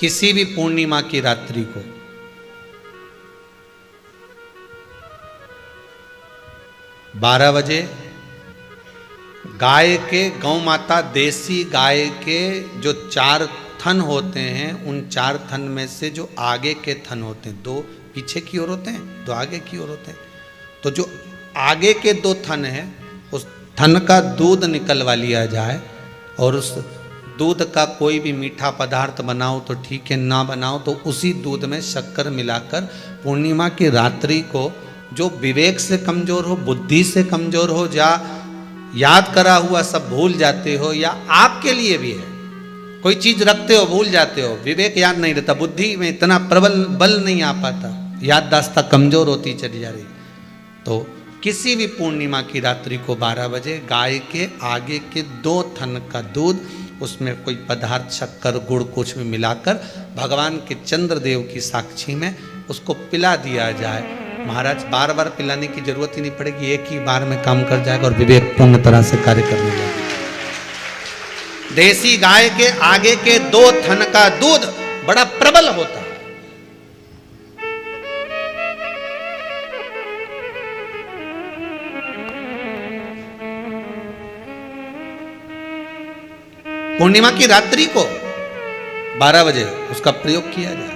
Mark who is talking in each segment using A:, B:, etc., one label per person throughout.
A: किसी भी पूर्णिमा की रात्रि को बारह बजे गाय के, गौ माता देसी गाय के जो 4 थन होते हैं, उन 4 थन में से जो आगे के थन होते हैं, 2 पीछे की ओर होते हैं, 2 आगे की ओर होते हैं, तो जो आगे के 2 थन हैं उस थन का दूध निकलवा लिया जाए और उस दूध का कोई भी मीठा पदार्थ बनाओ तो ठीक है, ना बनाओ तो उसी दूध में शक्कर मिलाकर पूर्णिमा की रात्रि को जो विवेक से कमजोर हो, बुद्धि से कमजोर हो, या याद करा हुआ सब भूल जाते हो, या आपके लिए भी है कोई चीज रखते हो भूल जाते हो, विवेक याद नहीं रहता, बुद्धि में इतना प्रबल बल नहीं आ पाता, याददाश्त कमजोर होती चली जा रही, तो किसी भी पूर्णिमा की रात्रि को 12 बजे गाय के आगे के 2 थन का दूध, उसमें कोई पदार्थ शक्कर गुड़ कुछ भी मिलाकर भगवान के चंद्रदेव की साक्षी में उसको पिला दिया जाए। महाराज बार बार पिलाने की जरूरत ही नहीं पड़ेगी, एक ही बार में काम कर जाएगा और विवेक पूर्ण तरह से कार्य करने लगेगा। देसी गाय के आगे के 2 थन का दूध बड़ा प्रबल होता है। पूर्णिमा की रात्रि को 12 बजे उसका प्रयोग किया जाए।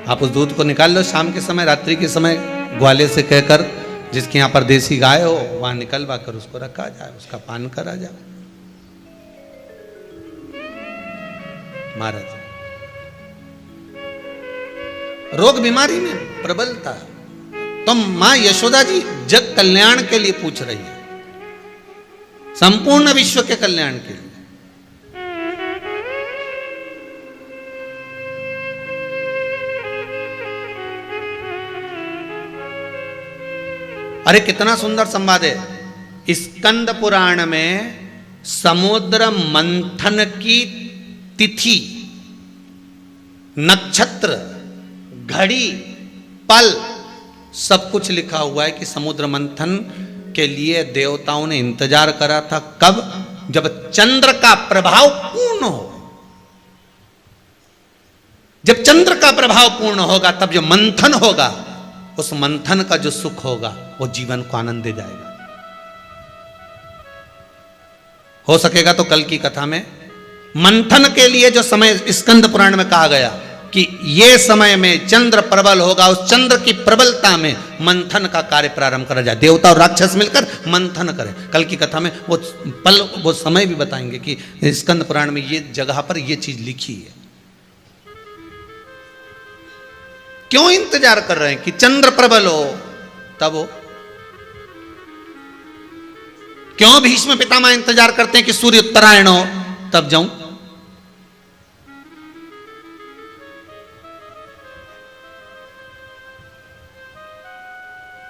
A: आप उस दूध को निकाल लो शाम के समय, रात्रि के समय ग्वाले से कहकर जिसके यहां पर देसी गाय हो वहां निकलवा कर उसको रखा जाए, उसका पान करा जाए। महाराज रोग बीमारी में प्रबलता, तो मां यशोदा जी जग कल्याण के लिए पूछ रही है, संपूर्ण विश्व के कल्याण के लिए। अरे कितना सुंदर संवाद है। स्कंद पुराण में समुद्र मंथन की तिथि, नक्षत्र, घड़ी, पल सब कुछ लिखा हुआ है कि समुद्र मंथन के लिए देवताओं ने इंतजार करा था। कब? जब चंद्र का प्रभाव पूर्ण हो। जब चंद्र का प्रभाव पूर्ण होगा तब जो मंथन होगा, उस मंथन का जो सुख होगा वो जीवन को आनंद दे जाएगा। हो सकेगा तो कल की कथा में मंथन के लिए जो समय स्कंद पुराण में कहा गया कि ये समय में चंद्र प्रबल होगा, उस चंद्र की प्रबलता में मंथन का कार्य प्रारंभ करा जाए। देवता और राक्षस मिलकर मंथन करें। कल की कथा में वो पल, वो समय भी बताएंगे कि स्कंद पुराण में ये जगह पर ये चीज लिखी है। क्यों इंतजार कर रहे हैं कि चंद्र प्रबल हो तब हो? क्यों भीष्म पितामह इंतजार करते हैं कि सूर्य उत्तरायण हो तब जाऊं?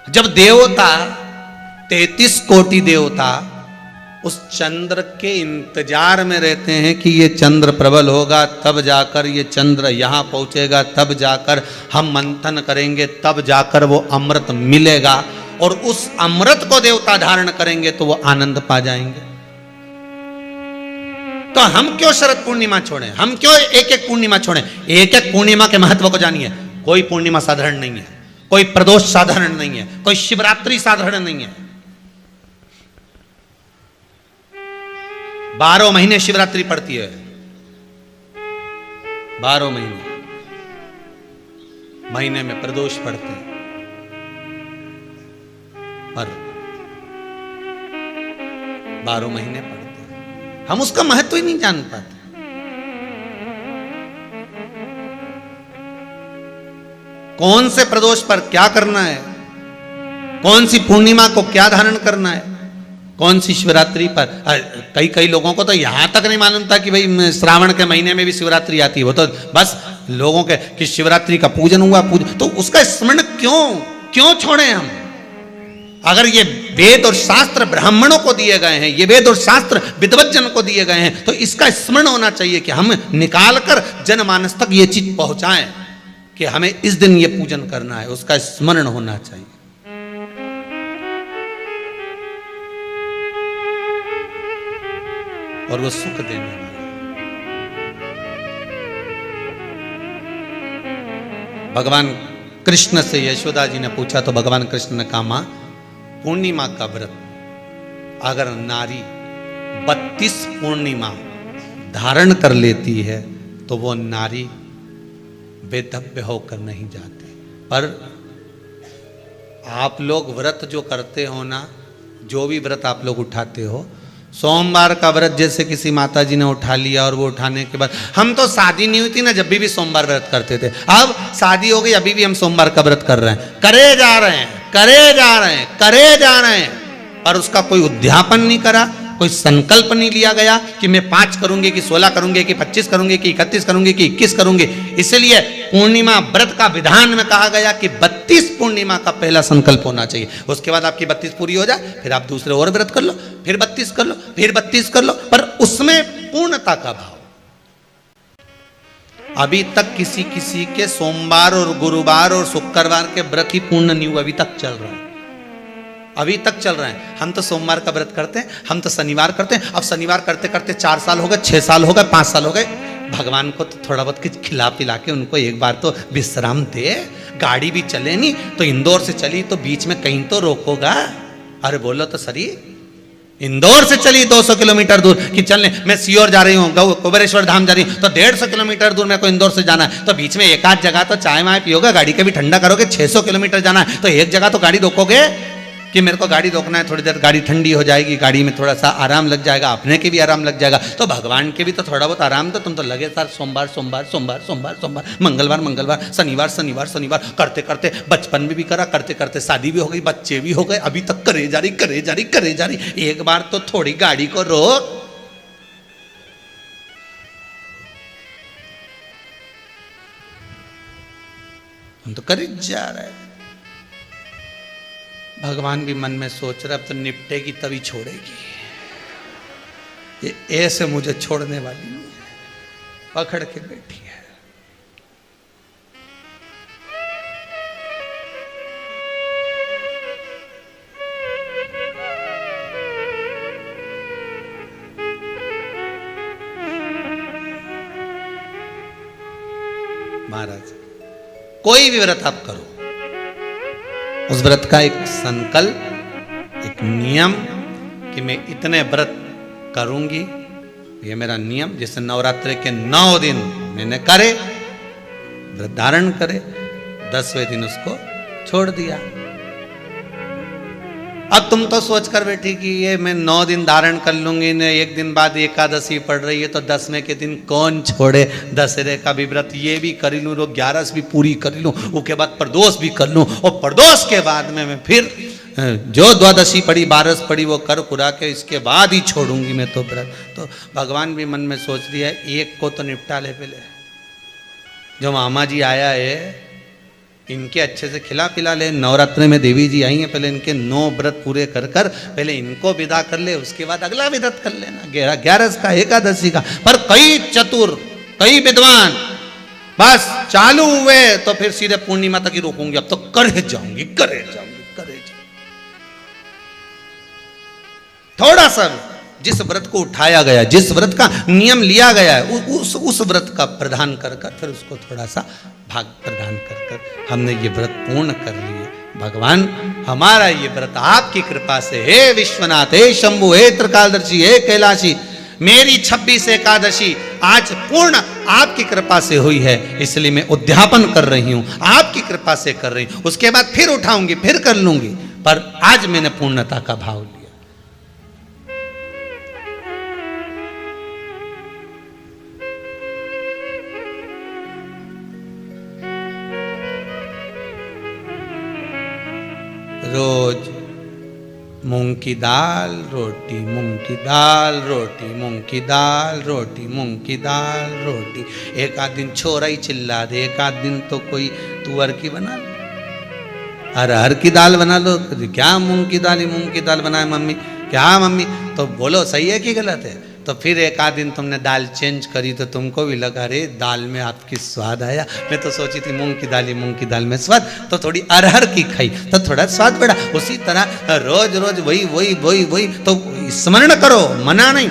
A: जब देवता 33 कोटि देवता उस चंद्र के इंतजार में रहते हैं कि ये चंद्र प्रबल होगा तब जाकर ये चंद्र यहां पहुंचेगा, तब जाकर हम मंथन करेंगे, तब जाकर वो अमृत मिलेगा और उस अमृत को देवता धारण करेंगे तो वो आनंद पा जाएंगे। तो हम क्यों शरद पूर्णिमा छोड़ें? हम क्यों एक एक पूर्णिमा छोड़ें? एक एक पूर्णिमा के महत्व को जानिए। कोई पूर्णिमा साधारण नहीं है, कोई प्रदोष साधारण नहीं है, कोई शिवरात्रि साधारण नहीं है। 12 महीने शिवरात्रि पड़ती है, 12 महीने में प्रदोष पड़ते हैं, पर 12 महीने पड़ते हैं। हम उसका महत्व ही नहीं जान पाते। कौन से प्रदोष पर क्या करना है, कौन सी पूर्णिमा को क्या धारण करना है, कौन सी शिवरात्रि पर। कई लोगों को तो यहां तक नहीं मालूम था कि भाई श्रावण के महीने में भी शिवरात्रि आती है। वो तो बस लोगों के कि शिवरात्रि का पूजन हुआ, तो उसका स्मरण क्यों छोड़े हम? अगर ये वेद और शास्त्र ब्राह्मणों को दिए गए हैं, ये वेद और शास्त्र विद्वज्जन को दिए गए हैं, तो इसका स्मरण होना चाहिए कि हम निकाल कर जनमानस तक ये चीज पहुंचाएं कि हमें इस दिन ये पूजन करना है। उसका स्मरण होना चाहिए। और वो सुख देने वाला। भगवान कृष्ण से यशोदा जी ने पूछा तो भगवान कृष्ण ने कहा, मां पूर्णिमा का व्रत अगर नारी 32 पूर्णिमा धारण कर लेती है तो वो नारी बेधव्य होकर नहीं जाती। पर आप लोग व्रत जो करते हो ना, जो भी व्रत आप लोग उठाते हो, सोमवार का व्रत जैसे किसी माता जी ने उठा लिया और वो उठाने के बाद, हम तो शादी नहीं हुई थी ना जब भी सोमवार व्रत करते थे, अब शादी हो गई अभी भी हम सोमवार का व्रत कर रहे हैं, करे जा रहे हैं, करे जा रहे हैं, करे जा रहे हैं, पर उसका कोई उद्यापन नहीं करा, कोई संकल्प नहीं लिया गया कि मैं 5 करूंगी कि 16 करूंगी कि 25 करूंगी कि 31 करूंगी कि 21 करूंगी। इसलिए पूर्णिमा व्रत का विधान में कहा गया कि 32 पूर्णिमा का पहला संकल्प होना चाहिए। उसके बाद आपकी 32 पूरी हो जाए फिर आप दूसरे और व्रत कर लो, फिर 32 कर लो, फिर 32 कर लो, पर उसमें पूर्णता का भाव। अभी तक किसी किसी के सोमवार और गुरुवार और शुक्रवार के व्रत ही पूर्ण नहीं हुआ, अभी तक चल रहा है, अभी तक चल रहे हैं। हम तो सोमवार का व्रत करते हैं, हम तो शनिवार करते हैं, अब शनिवार करते करते 4 साल हो गए, 6 साल हो गए, 5 साल हो गए। भगवान को तो थोड़ा बहुत कुछ खिला पिला के उनको एक बार तो विश्राम दे। गाड़ी भी चले नहीं तो इंदौर से चली तो बीच में कहीं तो रोकोगा। अरे बोलो तो सही, इंदौर से चली 200 किलोमीटर दूर कि चलने, मैं सीहोर जा रही हूँ, कुबेरेश्वर धाम जा रही हूँ तो 150 किलोमीटर दूर मेरे को इंदौर से जाना है, तो बीच में एक आध जगह तो चाय वाय पियोगे, गाड़ी के भी ठंडा करोगे। 600 किलोमीटर जाना है तो एक जगह तो गाड़ी रोकोगे कि मेरे को गाड़ी रोकना है, थोड़ी देर गाड़ी ठंडी हो जाएगी, गाड़ी में थोड़ा सा आराम लग जाएगा, अपने के भी आराम लग जाएगा, तो भगवान के भी तो थोड़ा बहुत आराम। तो तुम तो लगे सर सोमवार सोमवार सोमवार सोमवार सोमवार, मंगलवार मंगलवार, शनिवार शनिवार शनिवार करते करते बचपन में भी करा, करते करते शादी भी हो गई, बच्चे भी हो गए, अभी तक करे जा रही करे जा रही करे जा रही। एक बार तो थोड़ी गाड़ी को रोक। हम तो कर ही जा रहे हैं। भगवान भी मन में सोच रहा अब तो निपटेगी तभी छोड़ेगी, ये ऐसे मुझे छोड़ने वाली नहीं है, पकड़ के बैठी है। महाराज कोई भी व्रत आप करो, उस व्रत का एक संकल्प, एक नियम कि मैं इतने व्रत करूंगी, ये मेरा नियम। जैसे नवरात्रि के 9 दिन मैंने करे, व्रत धारण करे, 10वें दिन उसको छोड़ दिया। अब तुम तो सोच कर बैठी कि ये मैं 9 दिन धारण कर लूंगी न, एक दिन बाद एकादशी पड़ रही है तो 10वें के दिन कौन छोड़े, दशहरे का भी व्रत ये भी कर लूँ, 11 भी पूरी कर लूँ, उसके बाद प्रदोष भी कर लूँ, और प्रदोष के बाद में मैं फिर जो द्वादशी पड़ी 12 पड़ी वो कर कुरा के इसके बाद ही छोड़ूंगी मैं तो व्रत। तो भगवान भी मन में सोच रही है एक को तो निपटा ले पहले, जो मामा जी आया है इनके अच्छे से खिला पिला ले। नवरात्रि में देवी जी आई हैं, पहले इनके 9 व्रत पूरे कर कर पहले इनको विदा कर ले, उसके बाद अगला व्रत कर लेना 11 का एकादशी का। पर कई चतुर कई विद्वान बस चालू हुए तो फिर सीधे पूर्णिमा तक ही रोकूंगी, अब तो करे जाऊंगी करे जाऊंगी करे जाऊंगी। थोड़ा सा जिस व्रत को उठाया गया, जिस व्रत का नियम लिया गया है, उस व्रत का प्रदान कर कर फिर उसको थोड़ा सा भाग प्रदान कर कर हमने ये व्रत पूर्ण कर लिए। भगवान हमारा ये व्रत आपकी कृपा से, हे विश्वनाथ, हे शंभु, हे त्रिकालदर्शी, हे कैलाशी, मेरी 26 एकादशी आज पूर्ण आपकी कृपा से हुई है, इसलिए मैं उद्यापन कर रही हूं, आपकी कृपा से कर रही हूं। उसके बाद फिर उठाऊंगी, फिर कर लूंगी, पर आज मैंने पूर्णता का भाव लिया। रोज मूंग की दाल रोटी, मूंग की दाल रोटी, मूंग की दाल रोटी, मूंग की दाल रोटी। एक आध दिन छोरा ही चिल्ला दे, एक आध दिन तो कोई तुअर की बना लो, अरहर की दाल बना लो। क्या मूंग की दाल ही मूंग की दाल बनाए मम्मी, क्या मम्मी? तो बोलो सही है कि गलत है? तो फिर एक आध दिन तुमने दाल चेंज करी तो तुमको भी लगा अरे दाल में आपकी स्वाद आया। मैं तो सोची थी मूंग की दाल ही मूंग की दाल में स्वाद, तो थोड़ी अरहर की खाई तो थोड़ा स्वाद बढ़ा। उसी तरह रोज रोज वही वही वही वही, तो स्मरण करो, मना नहीं।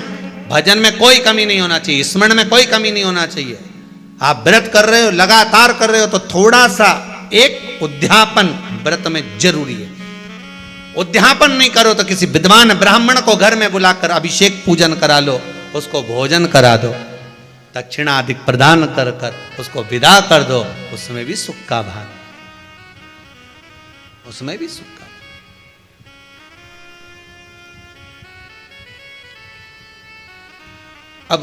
A: भजन में कोई कमी नहीं होना चाहिए, स्मरण में कोई कमी नहीं होना चाहिए। आप व्रत कर रहे हो, लगातार कर रहे हो, तो थोड़ा सा एक उद्यापन व्रत में जरूरी है। उद्यापन नहीं करो तो किसी विद्वान ब्राह्मण को घर में बुलाकर अभिषेक पूजन करा लो, उसको भोजन करा दो, दक्षिणा आदि प्रदान कर कर उसको विदा कर दो, उसमें भी सुख का भाग, उसमें भी सुख का। अब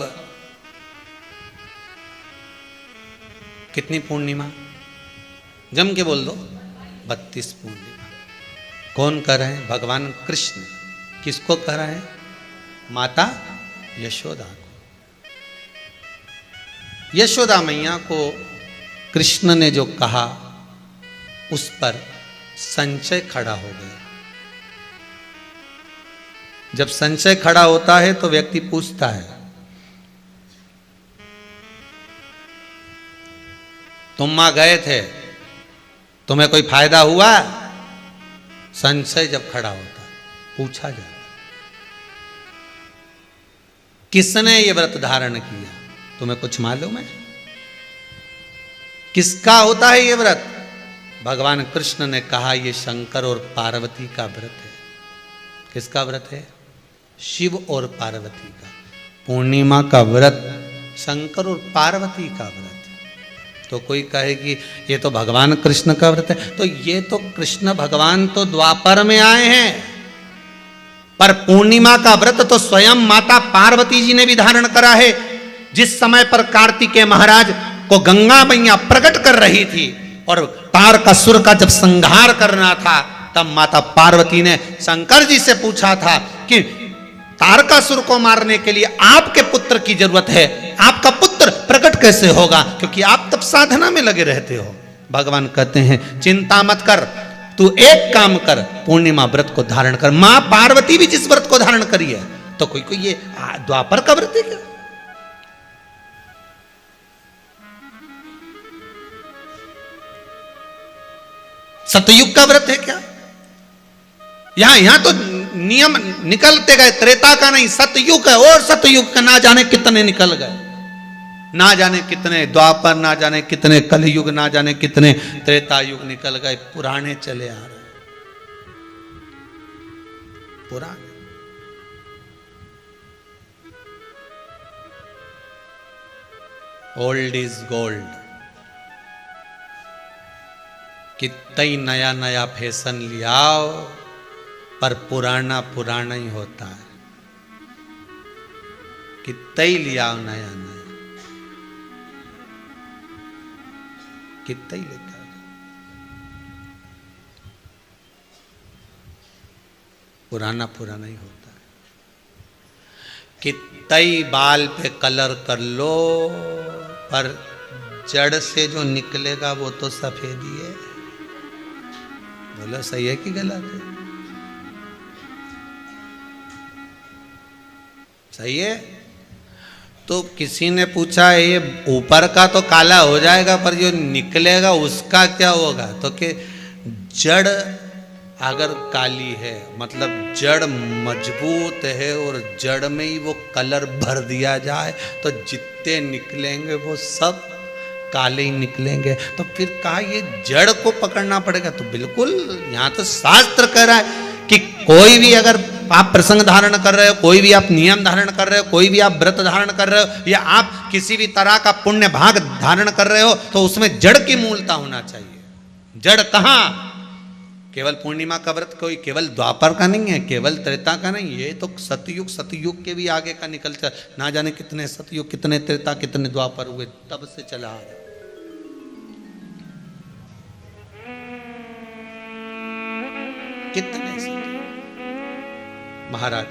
A: कितनी पूर्णिमा, जम के बोल दो, 32 पूर्णिमा। कौन कर रहे हैं? भगवान कृष्ण। किसको कर रहे हैं? माता यशोदा को। यशोदा मैया को कृष्ण ने जो कहा उस पर संशय खड़ा हो गया। जब संशय खड़ा होता है तो व्यक्ति पूछता है, तुम वहां गए थे, तुम्हें कोई फायदा हुआ? संशय जब खड़ा होता है पूछा जाता, किसने ये व्रत धारण किया? तुम्हें कुछ मालूम है? किसका होता है ये व्रत? भगवान कृष्ण ने कहा ये शंकर और पार्वती का व्रत है। किसका व्रत है? शिव और पार्वती का। पूर्णिमा का व्रत शंकर और पार्वती का व्रत। तो कोई कहे कि ये तो भगवान कृष्ण का व्रत है, तो ये तो कृष्ण भगवान तो द्वापर में आए हैं, पर पूर्णिमा का व्रत तो स्वयं माता पार्वती जी ने भी धारण करा है। जिस समय पर कार्तिकेय महाराज को गंगा मैया प्रकट कर रही थी और तारकासुर का जब संहार करना था, तब माता पार्वती ने शंकर जी से पूछा था कि तारकासुर को मारने के लिए आपके पुत्र की जरूरत है, आपका पुत्र प्रकट कैसे होगा? क्योंकि आप तब साधना में लगे रहते हो। भगवान कहते हैं चिंता मत कर, तू एक काम कर, पूर्णिमा व्रत को धारण कर। मां पार्वती भी जिस व्रत को धारण करी है, तो कोई ये द्वापर का व्रत है क्या? सतयुग का व्रत है क्या? यहां तो नियम निकलते गए, त्रेता का नहीं, सतयुग है। और सतयुग का ना जाने कितने निकल गए, ना जाने कितने द्वापर, ना जाने कितने कलयुग, ना जाने कितने त्रेता युग निकल गए। पुराने चले आ रहे, पुराने। Old is gold. कितना ही नया नया फैशन लियाओ, पर पुराना पुराना ही होता है। कितना ही लियाओ नया नया, कितना ही लेकर पुराना पुराना ही होता है। कितना ही बाल पे कलर कर लो, पर जड़ से जो निकलेगा वो तो सफेद ही है। बोलो सही है कि गलत है? सही है। तो किसी ने पूछा ये ऊपर का तो काला हो जाएगा, पर जो निकलेगा उसका क्या होगा? तो कि जड़ अगर काली है, मतलब जड़ मजबूत है और जड़ में ही वो कलर भर दिया जाए, तो जितने निकलेंगे वो सब काले ही निकलेंगे। तो फिर कहा ये जड़ को पकड़ना पड़ेगा। तो बिल्कुल, यहां तो शास्त्र कह रहा है कि कोई भी अगर आप प्रसंग धारण कर रहे हो, कोई भी आप नियम धारण कर रहे हो, कोई भी आप व्रत धारण कर रहे हो, या आप किसी भी तरह का पुण्य भाग धारण कर रहे हो, तो उसमें जड़ की मूलता होना चाहिए। जड़ कहां? केवल पूर्णिमा का व्रत कोई केवल द्वापर का नहीं है, केवल त्रेता का नहीं, ये तो सतयुग, सतयुग के भी आगे का निकलता, ना जाने कितने सतयुग, कितने त्रेता, कितने द्वापर हुए, तब से चला आ रहा। कितने सतयुग महाराज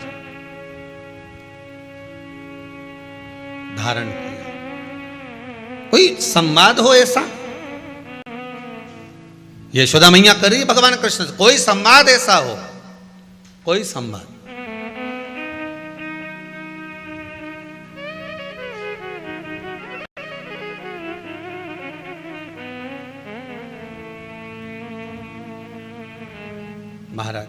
A: धारण किया। कोई संवाद हो ऐसा? यशोदा मैया कर रही है भगवान कृष्ण से, कोई संवाद ऐसा हो, कोई संवाद। महाराज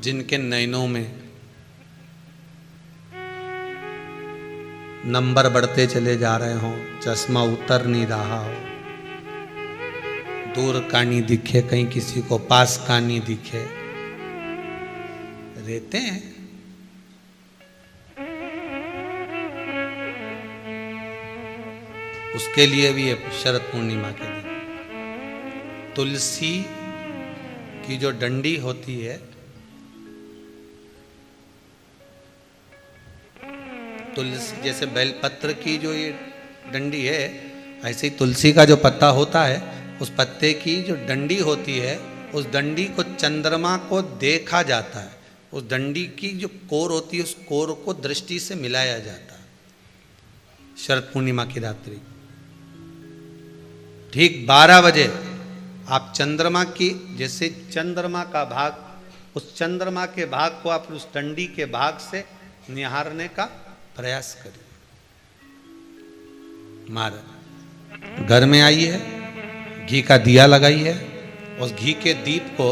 A: जिनके नयनों में नंबर बढ़ते चले जा रहे हों, चश्मा उतर नहीं रहा हो, दूर का नहीं दिखे, कहीं किसी को पास का नहीं दिखे, रहते हैं। उसके लिए भी है शरद पूर्णिमा के दिन तुलसी की जो डंडी होती है, तुलसी जैसे बेलपत्र की जो ये डंडी है, ऐसे ही तुलसी का जो पत्ता होता है, उस पत्ते की जो डंडी होती है, उस डंडी को चंद्रमा को देखा जाता है। उस डंडी की जो कोर होती है, उस कोर को दृष्टि से मिलाया जाता है। शरद पूर्णिमा की रात्रि ठीक 12 बजे आप चंद्रमा की, जैसे चंद्रमा का भाग, उस चंद्रमा के भाग को आप उस डंडी के भाग से निहारने का प्रयास करिए। महाराज घर में आइए, घी का दिया लगाइए, उस घी के दीप को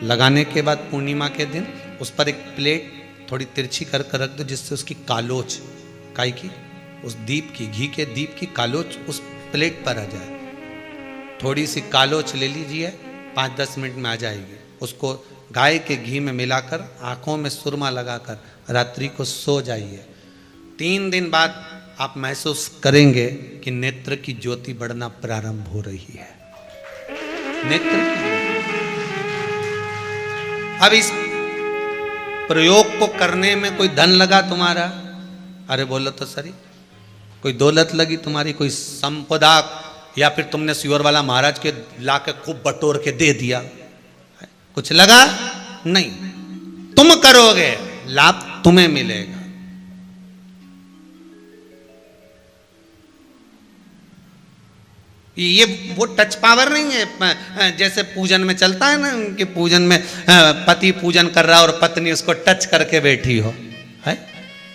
A: लगाने के बाद पूर्णिमा के दिन उस पर एक प्लेट थोड़ी तिरछी कर रख दो, जिससे उसकी कालोच, काई की, उस दीप की, घी के दीप की कालोच उस प्लेट पर आ जाए। थोड़ी सी कालोच ले लीजिए, 5-10 मिनट में आ जाएगी। उसको गाय के घी में मिलाकर आंखों में सुरमा लगाकर रात्रि को सो जाइए। 3 दिन बाद आप महसूस करेंगे कि नेत्र की ज्योति बढ़ना प्रारंभ हो रही है। नेत्र की, अब इस प्रयोग को करने में कोई धन लगा तुम्हारा? अरे बोलो तो सही। कोई दौलत लगी तुम्हारी, कोई संपदा, या फिर तुमने सियोर वाला महाराज के लाके खूब बटोर के दे दिया, कुछ लगा? नहीं। तुम करोगे, लाभ तुम्हें मिलेगा। ये वो टच पावर नहीं है जैसे पूजन में चलता है ना, कि पूजन में पति पूजन कर रहा और पत्नी उसको टच करके बैठी हो, है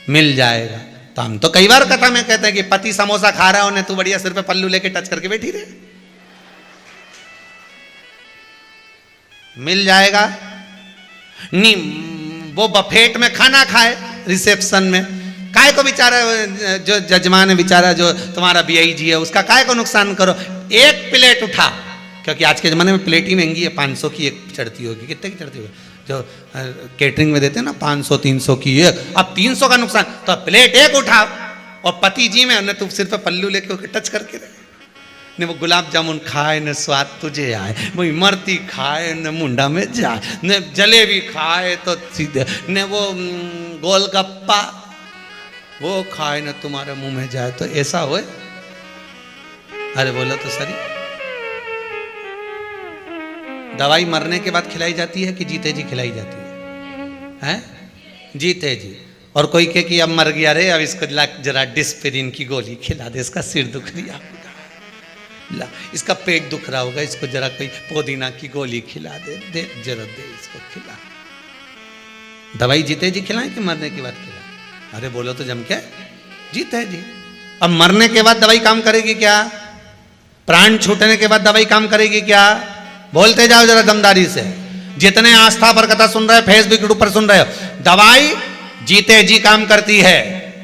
A: मिल जाएगा। तो हम तो कई बार कथा में कहते हैं कि पति समोसा खा रहा है, उन्हें तू बढ़िया सिर पे पल्लू लेके टच करके बैठी रहे, मिल जाएगा। नहीं, वो बफेट में खाना खाए रिसेप्शन में, काय को बेचारा जो जजमान है बेचारा, जो तुम्हारा बीआईजी है, उसका काय को नुकसान करो। एक प्लेट उठा, क्योंकि आज के ज़माने में प्लेट ही महंगी है, 500 की एक चढ़ती होगी, कितने की चढ़ती होगी जो केटरिंग में देते हैं ना, 500-300 की एक। अब 300 का नुकसान, तो प्लेट एक उठा और पति जी में तू सिर पे पल्लू लेके टच करके रहे ने, वो गुलाब जामुन खाए न स्वाद तुझे आए, वो इमरती खाए न मुंडा में जाए, न जलेबी खाए तो सीधे, न वो गोलगप्पा वो खाए न तुम्हारे मुंह में जाए, तो ऐसा होए? अरे बोलो तो सही। दवाई मरने के बाद खिलाई जाती है कि जीते जी खिलाई जाती है? जीते जी। और कोई कहे कि अब मर गया रे, अब इसको जरा डिस्पेरिन की गोली खिला दे, इसका सिर दुख रहा होगा, इसका पेट दुख रहा होगा, इसको जरा कोई पुदीना की गोली खिला दे, जरा दे इसको खिला। दवाई जीते जी खिलाएं कि मरने के बाद खिलाएं? अरे बोलो तो जम के, जीते जी। अब मरने के बाद दवाई काम करेगी क्या? प्राण छूटने के बाद दवाई काम करेगी क्या? बोलते जाओ जरा दमदारी से। जितने आस्था पर कथा सुन रहे, फेसबुक यूट्यूब पर सुन रहे हो, दवाई जीते जी काम करती है,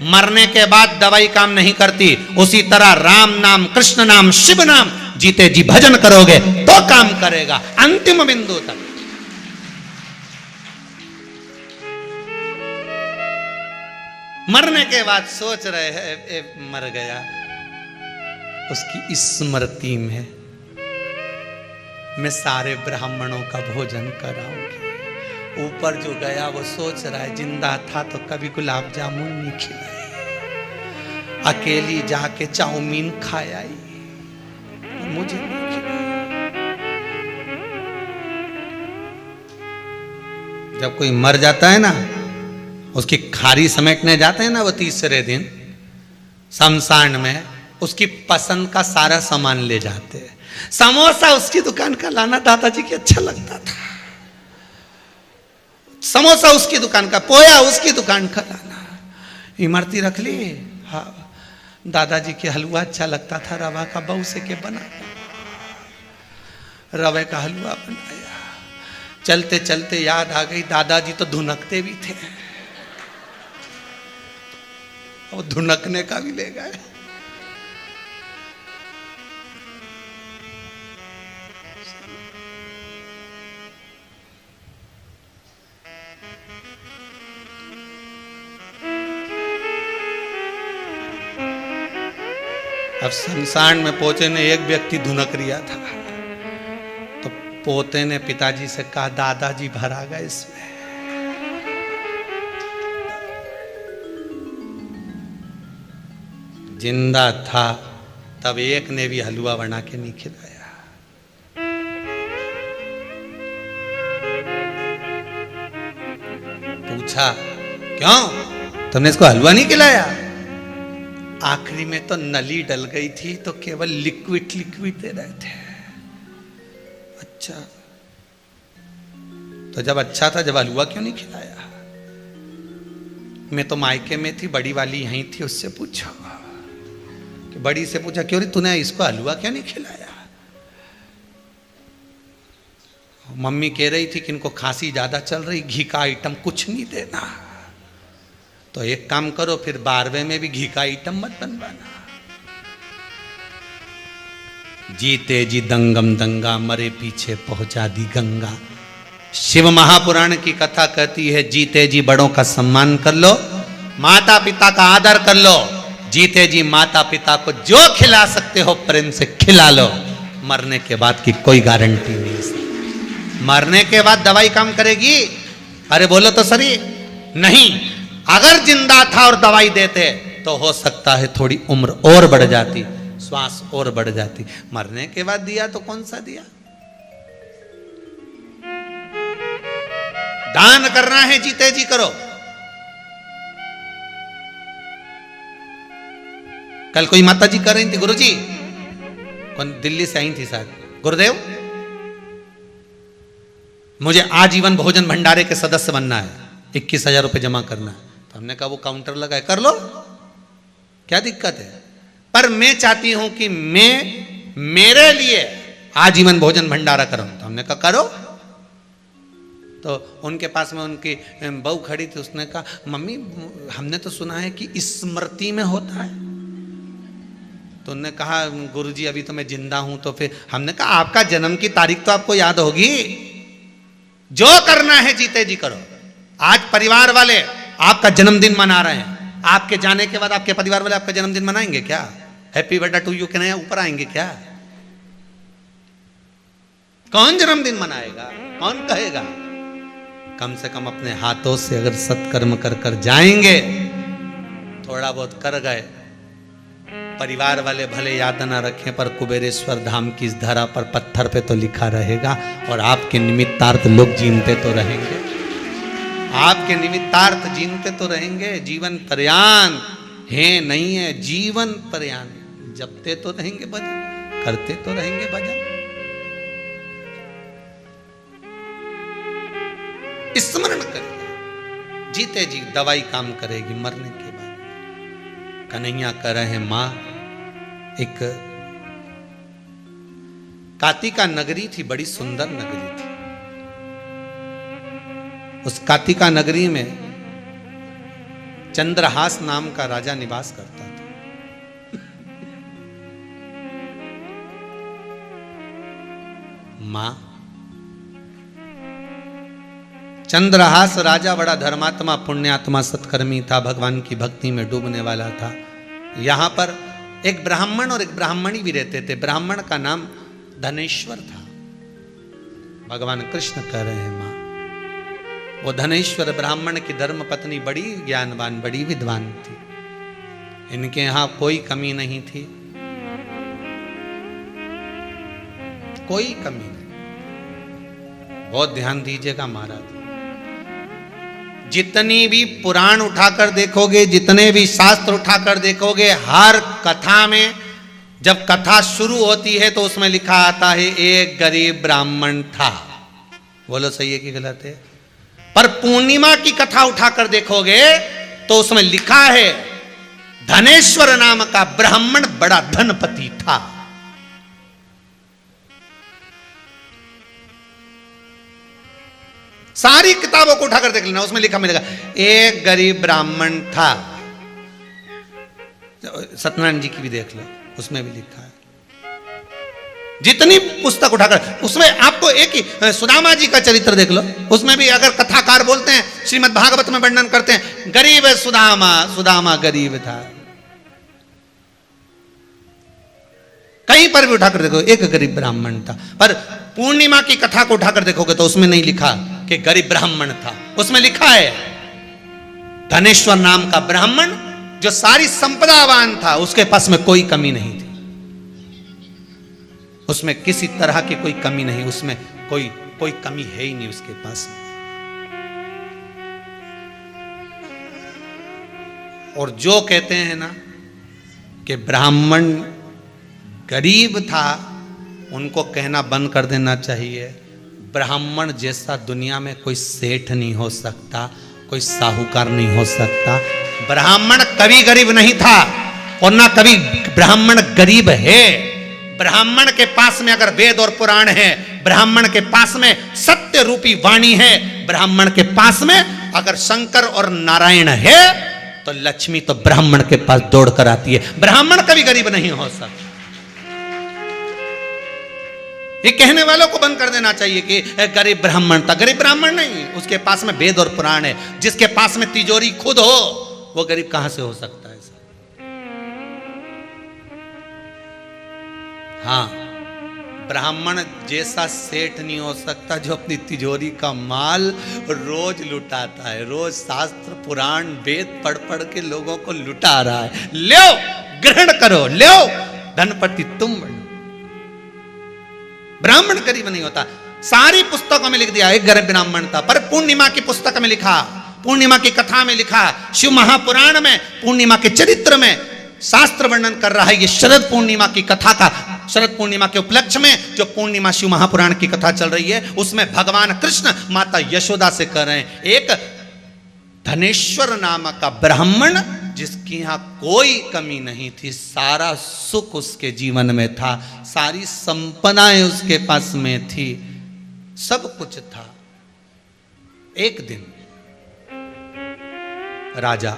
A: मरने के बाद दवाई काम नहीं करती। उसी तरह राम नाम, कृष्ण नाम, शिव नाम जीते जी भजन करोगे तो काम करेगा अंतिम बिंदु तक। मरने के बाद सोच रहे हैं मर गया, उसकी स्मृति में मैं सारे ब्राह्मणों का भोजन कराऊंगी। ऊपर जो गया वो सोच रहा है जिंदा था तो कभी गुलाब जामुन नहीं खिलाई, अकेली जाके चाउमीन खाया ही, मुझे नहीं खिलाई। जब कोई मर जाता है ना, उसकी खारी समेटने जाते हैं ना, वो तीसरे दिन शमशान में उसकी पसंद का सारा सामान ले जाते हैं। समोसा उसकी दुकान का लाना दादाजी की अच्छा लगता था, समोसा उसकी दुकान का, पोया उसकी दुकान का लाना। इमरती रख ली, हाँ दादाजी के हलवा अच्छा लगता था, रवा का बहू से के बना, रवे का हलवा बनाया, चलते चलते याद आ गई, दादाजी तो धुनकते भी थे, और धुनकने का भी ले गए। अब शमशान में पहुंचे ने एक व्यक्ति धुनक रिया था, तो पोते ने पिताजी से कहा, दादाजी भरा गए इसमें। जिंदा था तब एक ने भी हलवा बना के नहीं खिलाया। पूछा, क्यों तुमने इसको हलवा नहीं खिलाया? आखिरी में तो नली डल गई थी, तो केवल लिक्विड लिक्विड दे रहे थे। अच्छा, तो जब अच्छा था, जब हलवा क्यों नहीं खिलाया? मैं तो मायके में थी, बड़ी वाली यहीं थी, उससे पूछा कि बड़ी से पूछा, क्यों रे तूने इसको हलवा क्यों नहीं खिलाया? मम्मी कह रही थी कि इनको खांसी ज्यादा चल रही, घी का आइटम कुछ नहीं देना। तो एक काम करो, फिर 12वें में भी घी का आइटम मत बनवाना। जीते जी दंगम दंगा, मरे पीछे पहुंचा दी गंगा। शिव महापुराण की कथा कहती है, जीते जी बड़ों का सम्मान कर लो, माता पिता का आदर कर लो। जीते जी माता पिता को जो खिला सकते हो प्रेम से खिला लो। मरने के बाद की कोई गारंटी नहीं। मरने के बाद दवाई काम करेगी? अरे बोलो तो सही, नहीं। अगर जिंदा था और दवाई देते तो हो सकता है थोड़ी उम्र और बढ़ जाती, श्वास और बढ़ जाती। मरने के बाद दिया तो कौन सा दिया? दान करना है, जीते जी करो। कल कोई माता जी कर रही थी, गुरुजी कौन दिल्ली से आई थी शायद, गुरुदेव मुझे आजीवन भोजन भंडारे के सदस्य बनना है, 21,000 रुपए जमा करना है। तो हमने कहा वो काउंटर लगा है, कर लो, क्या दिक्कत है? पर मैं चाहती हूं कि मैं मेरे लिए आजीवन भोजन भंडारा करूं। तो हमने कहा करो। तो उनके पास में उनकी बहू खड़ी थी, उसने कहा, मम्मी हमने तो सुना है कि स्मृति में होता है। तो उन्होंने कहा, गुरुजी अभी तो मैं जिंदा हूं। तो फिर हमने कहा, आपका जन्म की तारीख तो आपको याद होगी, जो करना है जीते जी करो। आज परिवार वाले आपका जन्मदिन मना रहे हैं, आपके जाने के बाद आपके परिवार वाले आपका जन्मदिन मनाएंगे क्या? हैप्पी बर्थडे टू यू के नया ऊपर आएंगे क्या? कौन जन्मदिन मनाएगा? कौन कहेगा? कम से कम अपने हाथों से अगर सत्कर्म कर कर जाएंगे, थोड़ा बहुत कर गए, परिवार वाले भले याद ना रखें, पर कुबेरेश्वर धाम की इस धरा पर पत्थर पे तो लिखा रहेगा, और आपके निमित्तार्थ लोग जीनते तो रहेंगे। आपके निमित्तार्थ जीनते तो रहेंगे। जीवन पर्यांत है, नहीं है, जीवन पर्यांत जपते तो रहेंगे भजन, करते तो रहेंगे भजन। स्मरण करेगा, जीते जी दवाई काम करेगी मरने के बाद। कन्हैया कह रहे हैं, मां एक कातिका नगरी थी, बड़ी सुंदर नगरी थी। उस कातिका नगरी में चंद्रहास नाम का राजा निवास करता था। मां चंद्रहास राजा बड़ा धर्मात्मा, पुण्यात्मा, सत्कर्मी था, भगवान की भक्ति में डूबने वाला था। यहां पर एक ब्राह्मण और एक ब्राह्मणी भी रहते थे। ब्राह्मण का नाम धनेश्वर था। भगवान कृष्ण कह रहे हैं, मां वो धनेश्वर ब्राह्मण की धर्म पत्नी बड़ी ज्ञानवान, बड़ी विद्वान थी। इनके यहां कोई कमी नहीं थी, कोई कमी नहीं। बहुत ध्यान दीजिएगा महाराज, जितनी भी पुराण उठाकर देखोगे, जितने भी शास्त्र उठाकर देखोगे, हर कथा में जब कथा शुरू होती है तो उसमें लिखा आता है एक गरीब ब्राह्मण था। बोलो सही है कि गलत है? पर पूर्णिमा की कथा उठाकर देखोगे तो उसमें लिखा है धनेश्वर नाम का ब्राह्मण बड़ा धनपति था। सारी किताबों को उठाकर देख लेना, उसमें लिखा मिलेगा एक गरीब ब्राह्मण था। सत्यनारायण जी की भी देख लो, उसमें भी लिखा है। जितनी पुस्तक उठाकर, उसमें आपको एक ही सुदामा जी का चरित्र देख लो, उसमें भी अगर कथाकार बोलते हैं, श्रीमद् भागवत में वर्णन करते हैं, गरीब है सुदामा, सुदामा गरीब था। कहीं पर भी उठाकर देखो एक गरीब ब्राह्मण था। पर पूर्णिमा की कथा को उठाकर देखोगे तो उसमें नहीं लिखा कि गरीब ब्राह्मण था, उसमें लिखा है धनेश्वर नाम का ब्राह्मण जो सारी संपदावान था, उसके पास में कोई कमी नहीं थी, उसमें किसी तरह की कोई कमी नहीं, उसमें कोई कमी है ही नहीं उसके पास में। और जो कहते हैं ना कि ब्राह्मण गरीब था, उनको कहना बंद कर देना चाहिए। ब्राह्मण जैसा दुनिया में कोई सेठ नहीं हो सकता, कोई साहूकार नहीं हो सकता। ब्राह्मण कभी गरीब नहीं था और ना कभी ब्राह्मण गरीब है। ब्राह्मण के पास में अगर वेद और पुराण है, ब्राह्मण के पास में सत्य रूपी वाणी है, ब्राह्मण के पास में अगर शंकर और नारायण है, तो लक्ष्मी तो ब्राह्मण के पास दौड़ कर आती है। ब्राह्मण कभी गरीब नहीं हो सकता। ये कहने वालों को बंद कर देना चाहिए कि गरीब ब्राह्मण था। गरीब ब्राह्मण नहीं, उसके पास में वेद और पुराण है। जिसके पास में तिजोरी खुद हो, वो गरीब कहां से हो सकता है? हाँ, ब्राह्मण जैसा सेठ नहीं हो सकता जो अपनी तिजोरी का माल रोज लुटाता है, रोज शास्त्र पुराण वेद पढ़ पढ़ के लोगों को लुटा रहा है। लो ग्रहण करो, लो धनपति तुम बनो। ब्राह्मण गरीब नहीं होता। सारी पुस्तकों में लिख दिया एक गरीब ब्राह्मण था, पर पूर्णिमा की पुस्तक में लिखा, पूर्णिमा की कथा में लिखा, शिव महापुराण में पूर्णिमा के चरित्र में शास्त्र वर्णन कर रहा है। ये शरद पूर्णिमा की कथा का, शरद पूर्णिमा के उपलक्ष्य में जो पूर्णिमा शिव महापुराण की कथा चल रही है, उसमें भगवान कृष्ण माता यशोदा से कर रहे हैं। एक धनेश्वर नामक का ब्राह्मण जिसकी यहां कोई कमी नहीं थी, सारा सुख उसके जीवन में था, सारी संपदाएं उसके पास में थी, सब कुछ था। एक दिन राजा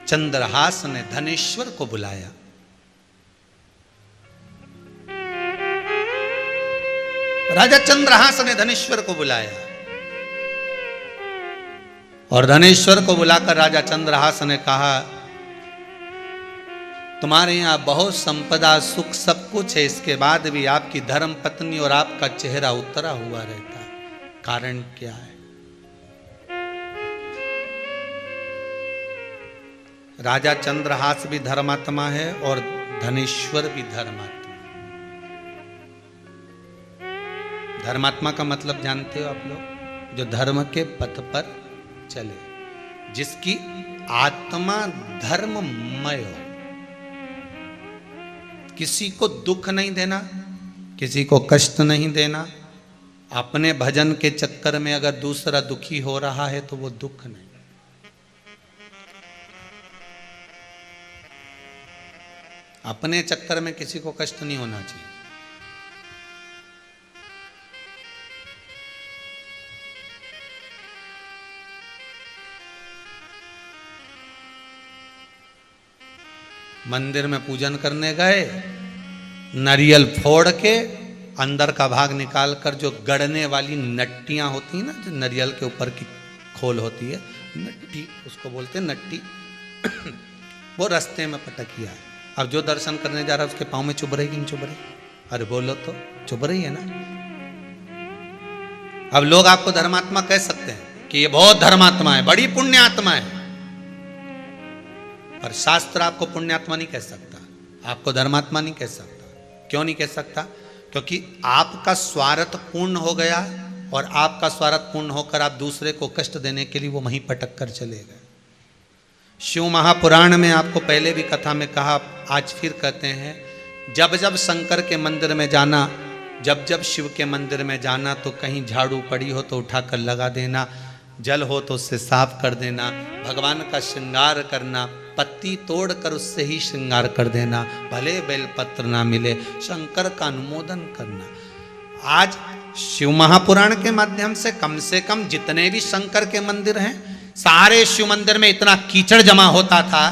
A: चंद्रहास ने धनेश्वर को बुलाया। राजा चंद्रहास ने धनेश्वर को बुलाया और धनेश्वर को बुलाकर राजा चंद्रहास ने कहा, तुम्हारे यहां बहुत संपदा सुख सब कुछ है, इसके बाद भी आपकी धर्म पत्नी और आपका चेहरा उतरा हुआ रहता है, कारण क्या है? राजा चंद्रहास भी धर्मात्मा है और धनेश्वर भी धर्मात्मा। धर्मात्मा का मतलब जानते हो आप लोग? जो धर्म के पथ पर चले, जिसकी आत्मा धर्ममय हो, किसी को दुख नहीं देना, किसी को कष्ट नहीं देना। अपने भजन के चक्कर में अगर दूसरा दुखी हो रहा है तो वो दुख नहीं। अपने चक्कर में किसी को कष्ट नहीं होना चाहिए। मंदिर में पूजन करने गए, नारियल फोड़ के अंदर का भाग निकाल कर जो गड़ने वाली नट्टियां होती हैं ना, जो नारियल के ऊपर की खोल होती है, नट्टी उसको बोलते हैं, नट्टी वो रास्ते में पटकिया है। अब जो दर्शन करने जा रहा है उसके पाँव में चुभ रही कि नहीं चुभ रही? अरे बोलो तो, चुभ रही है ना। अब लोग आपको धर्मात्मा कह सकते हैं कि ये बहुत धर्मात्मा है, बड़ी पुण्यात्मा है, पर शास्त्र आपको पुण्यात्मा नहीं कह सकता, आपको धर्मात्मा नहीं कह सकता। क्यों नहीं कह सकता? क्योंकि आपका स्वार्थ पूर्ण हो गया और आपका स्वार्थ पूर्ण होकर आप दूसरे को कष्ट देने के लिए वो वहीं पटक कर चले गए। शिव महापुराण में आपको पहले भी कथा में कहा, आज फिर कहते हैं, जब जब शंकर के मंदिर में जाना, जब जब शिव के मंदिर में जाना, तो कहीं झाड़ू पड़ी हो तो उठाकर लगा देना, जल हो तो उससे साफ कर देना, भगवान का श्रृंगार करना, पत्ती तोड़कर उससे ही श्रृंगार कर देना, भले बेलपत्र ना मिले, शंकर का अनुमोदन करना। आज शिव महापुराण के माध्यम से कम जितने भी शंकर के मंदिर हैं, सारे शिव मंदिर में इतना कीचड़ जमा होता था,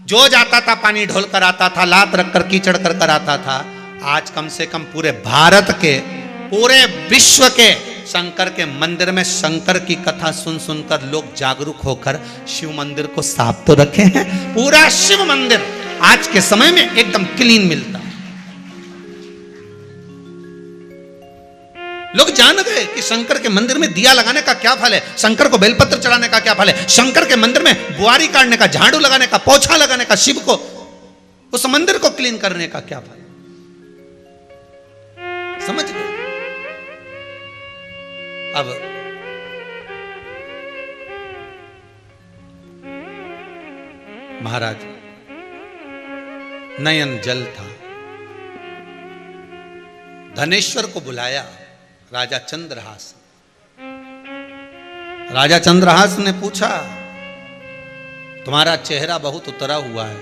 A: जो जाता था पानी ढोल कर आता था, लात रखकर कीचड़ कर कर आता था। आज कम से कम पूरे भारत के, पूरे विश्व के शंकर के मंदिर में शंकर की कथा सुन सुनकर लोग जागरूक होकर शिव मंदिर को साफ तो रखे हैं। पूरा शिव मंदिर आज के समय में एकदम क्लीन मिलता है। लोग जान गए कि शंकर के मंदिर में दिया लगाने का क्या फल है, शंकर को बेलपत्र चढ़ाने का क्या फल है, शंकर के मंदिर में बुआरी काटने का, झाड़ू लगाने का, पोछा लगाने का, शिव को उस मंदिर को क्लीन करने का क्या फल है। समझ गए? अब महाराज नयन जल था, धनेश्वर को बुलाया राजा चंद्रहास। राजा चंद्रहास ने पूछा, तुम्हारा चेहरा बहुत उतरा हुआ है,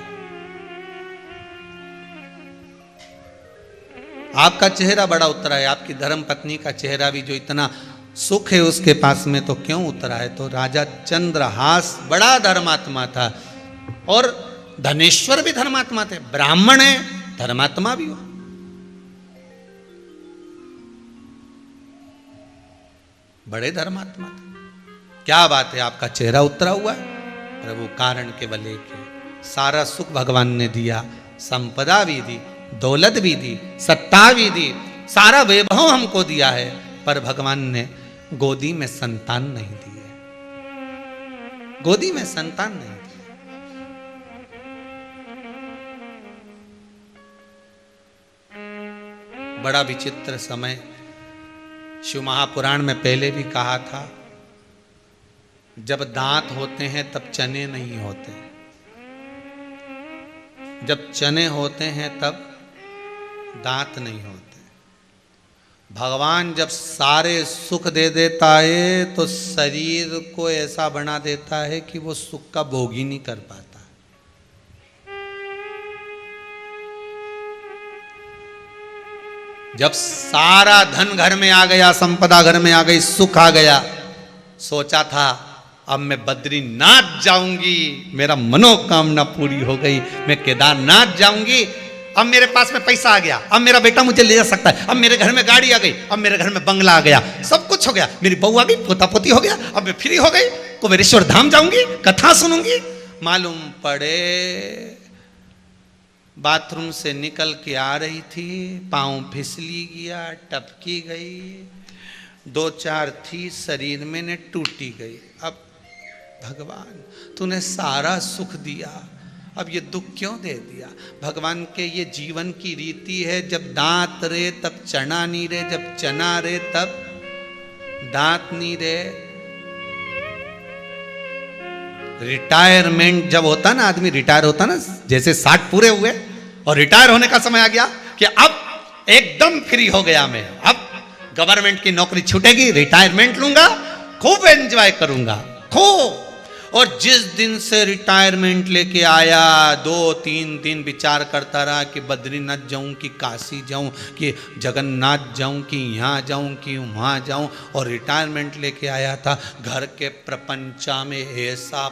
A: आपका चेहरा बड़ा उतरा है, आपकी धर्म पत्नी का चेहरा भी जो इतना सुख है उसके पास में तो क्यों उतरा है। तो राजा चंद्रहास बड़ा धर्मात्मा था और धनेश्वर भी धर्मात्मा थे, ब्राह्मण है, धर्मात्मा भी हुआ। बड़े धर्मात्मा थे। क्या बात है, आपका चेहरा उतरा हुआ है? प्रभु कारण केवल एक है, सारा सुख भगवान ने दिया, संपदा भी दी, दौलत भी दी, सत्ता भी दी, सारा वैभव हमको दिया है, पर भगवान ने गोदी में संतान नहीं दी है, गोदी में संतान नहीं दी। बड़ा विचित्र समय। शिव महापुराण में पहले भी कहा था, जब दांत होते हैं तब चने नहीं होते, जब चने होते हैं तब दांत नहीं होते। भगवान जब सारे सुख दे देता है तो शरीर को ऐसा बना देता है कि वो सुख का भोग ही नहीं कर पाता। जब सारा धन घर में आ गया, संपदा घर में आ गई, सुख आ गया, सोचा था अब मैं बद्रीनाथ जाऊंगी, मेरा मनोकामना पूरी हो गई, मैं केदारनाथ जाऊंगी, अब मेरे पास में पैसा आ गया, अब मेरा बेटा मुझे ले जा सकता है, अब मेरे घर में गाड़ी आ गई, अब मेरे घर में बंगला आ गया, सब कुछ हो गया, मेरी बहू आ गई, पोता पोती हो गया, अब मैं फ्री हो गई, कुबेरेश्वर धाम जाऊंगी, कथा सुनूंगी। मालूम पड़े बाथरूम से निकल के आ रही थी, पांव फिसली गया, टपकी गई, 2-4 थी शरीर में ने टूटी गई। अब भगवान तूने सारा सुख दिया, अब ये दुख क्यों दे दिया। भगवान के ये जीवन की रीति है, जब दांत रे तब चना नहीं रे, जब चना रे तब दांत नहीं रे। रिटायरमेंट जब होता ना, आदमी रिटायर होता ना, जैसे 60 पूरे हुए और रिटायर होने का समय आ गया कि अब एकदम फ्री हो गया मैं, अब गवर्नमेंट की नौकरी छूटेगी, रिटायरमेंट लूंगा, खूब एंजॉय करूंगा, खूब। और जिस दिन से रिटायरमेंट लेके आया, 2-3 दिन विचार करता रहा कि बद्रीनाथ जाऊं कि काशी जाऊं कि जगन्नाथ जाऊं कि यहाँ जाऊं कि वहाँ जाऊं। और रिटायरमेंट लेके आया था, घर के प्रपंचा में ऐसा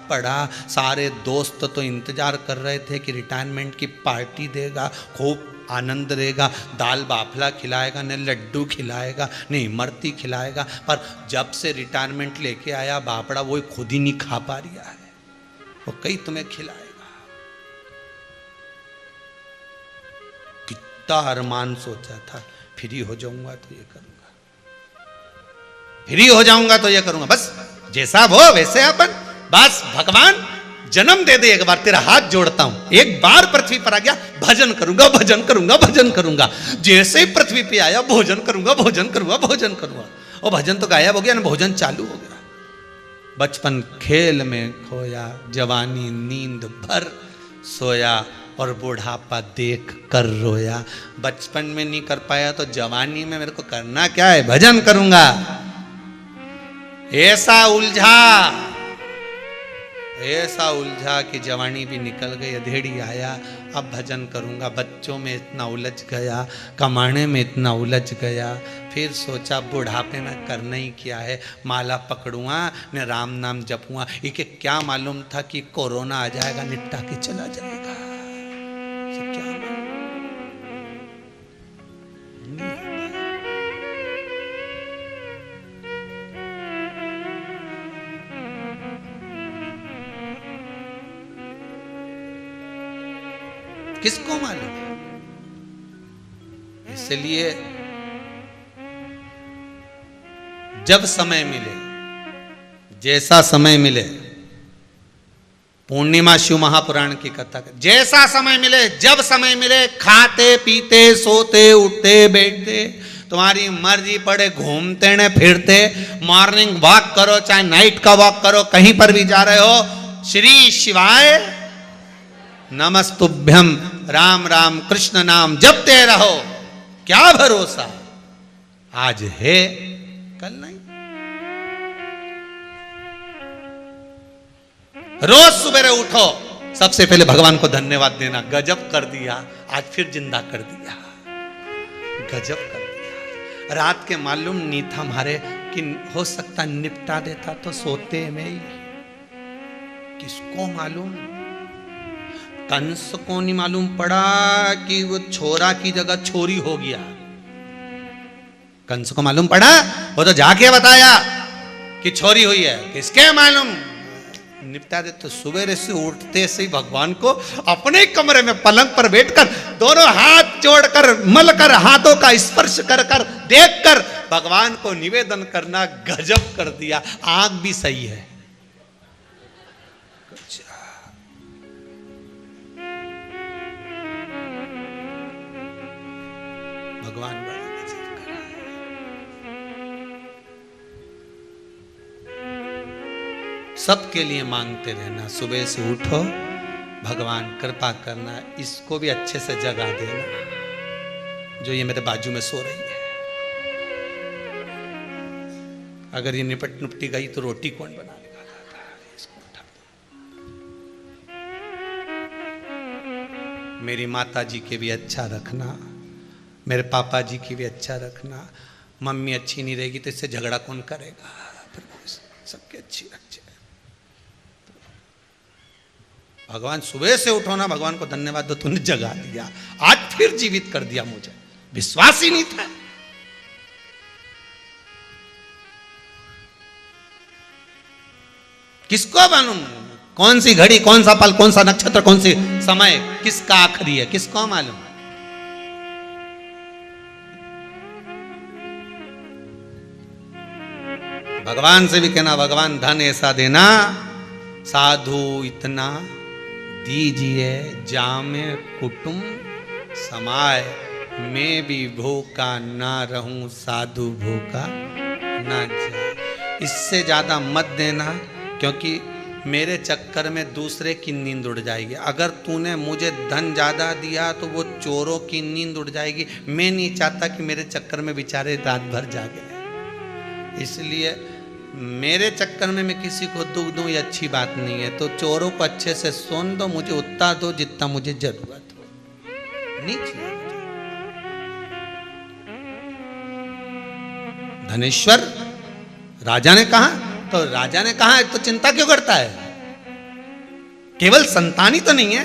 A: पड़ा, सारे दोस्त तो इंतजार कर रहे थे कि रिटायरमेंट की पार्टी देगा, खूब आनंद रहेगा, दाल बाफला खिलाएगा, न लड्डू खिलाएगा, न इमरती खिलाएगा। पर जब से रिटायरमेंट लेके आया, बापड़ा वो खुद ही नहीं खा पा रहा है, वो कहीं तुम्हें खिलाएगा। कितना अरमान सोचा था, फ्री हो जाऊंगा तो ये करूंगा, फ्री हो जाऊंगा तो ये करूंगा, बस जैसा वो वैसे अपन, बस भगवान जन्म दे दे एक बार, तेरा हाथ जोड़ता हूं, एक बार पृथ्वी पर आ गया, भजन करूंगा, भजन करूंगा, भजन करूंगा। जैसे ही पृथ्वी पे आया, भोजन करूंगा, भोजन करूंगा, भोजन करूंगा। और भजन तो गायब हो गया ना, भोजन चालू हो गया। बचपन खेल में खोया, जवानी नींद भर सोया, और बुढ़ापा देख कर रोया। बचपन में नहीं कर पाया तो जवानी में मेरे को करना क्या है, भजन करूंगा। ऐसा उलझा कि जवानी भी निकल गई, अधेड़ी आया, अब भजन करूँगा। बच्चों में इतना उलझ गया, कमाने में इतना उलझ गया, फिर सोचा बुढ़ापे में करना ही क्या है, माला पकड़ूँगा न राम नाम जपूँगा। इके क्या मालूम था कि कोरोना आ जाएगा, निपटा के चला जाएगा। क्या किसको मालूम? इसलिए जब समय मिले, जैसा समय मिले, पूर्णिमा शिव महापुराण की कथा कर, जैसा समय मिले, जब समय मिले, खाते पीते सोते उठते बैठते, तुम्हारी मर्जी पड़े, घूमते न फिरते, मॉर्निंग वॉक करो चाहे नाइट का वॉक करो, कहीं पर भी जा रहे हो, श्री शिवाय नमस्तुभ्यम, राम राम कृष्ण नाम जपते रहो। क्या भरोसा, आज है कल नहीं। रोज सुबह उठो, सबसे पहले भगवान को धन्यवाद देना, गजब कर दिया, आज फिर जिंदा कर दिया, गजब कर दिया। रात के मालूम नहीं था हमारे कि हो सकता निपटा देता तो सोते में ही, किसको मालूम। कंस को नहीं मालूम पड़ा कि वो छोरा की जगह छोरी हो गया। कंस को मालूम पड़ा, वो तो जाके बताया कि छोरी हुई है, किसके मालूम, निपटा दे। तो सुबह से उठते से ही भगवान को अपने कमरे में पलंग पर बैठकर दोनों हाथ जोड़कर मलकर हाथों का स्पर्श कर कर देख कर भगवान को निवेदन करना, गजब कर दिया। आंख भी सही है, भगवान बड़ा गजब कर रहा है। सबके लिए मांगते रहना, सुबह से उठो, भगवान कृपा करना, इसको भी अच्छे से जगा देना जो ये मेरे बाजू में सो रही है। अगर ये निपट नुपटी गई तो रोटी कौन बनाएगा, इसको उठा दो। मेरी माता जी के भी अच्छा रखना, मेरे पापा जी की भी अच्छा रखना। मम्मी अच्छी नहीं रहेगी तो इससे झगड़ा कौन करेगा, सबके अच्छी रखे। भगवान सुबह से उठो ना, भगवान को धन्यवाद दो, तूने जगा दिया, आज फिर जीवित कर दिया, मुझे विश्वास ही नहीं था। किसको मालूम कौन सी घड़ी, कौन सा पल, कौन सा नक्षत्र, कौन सी समय किसका आखिरी है, किसको मालूम। भगवान से भी कहना, भगवान धन ऐसा देना, साधु इतना दीजिए जामे कुटुंब समाय, मैं भी भूखा ना रहूं, साधु भूखा ना जाए। इससे ज्यादा मत देना, क्योंकि मेरे चक्कर में दूसरे की नींद उड़ जाएगी। अगर तूने मुझे धन ज्यादा दिया तो वो चोरों की नींद उड़ जाएगी। मैं नहीं चाहता कि मेरे चक्कर में बेचारे रात भर जागे, इसलिए मेरे चक्कर में मैं किसी को दुख दूं ये अच्छी बात नहीं है। तो चोरों को अच्छे से सुन दो, मुझे उतना दो जितना मुझे जरूरत हो, नहीं चाहिए। धनेश्वर राजा ने कहा, तो राजा ने कहा तो चिंता क्यों करता है, केवल संतान ही तो नहीं है,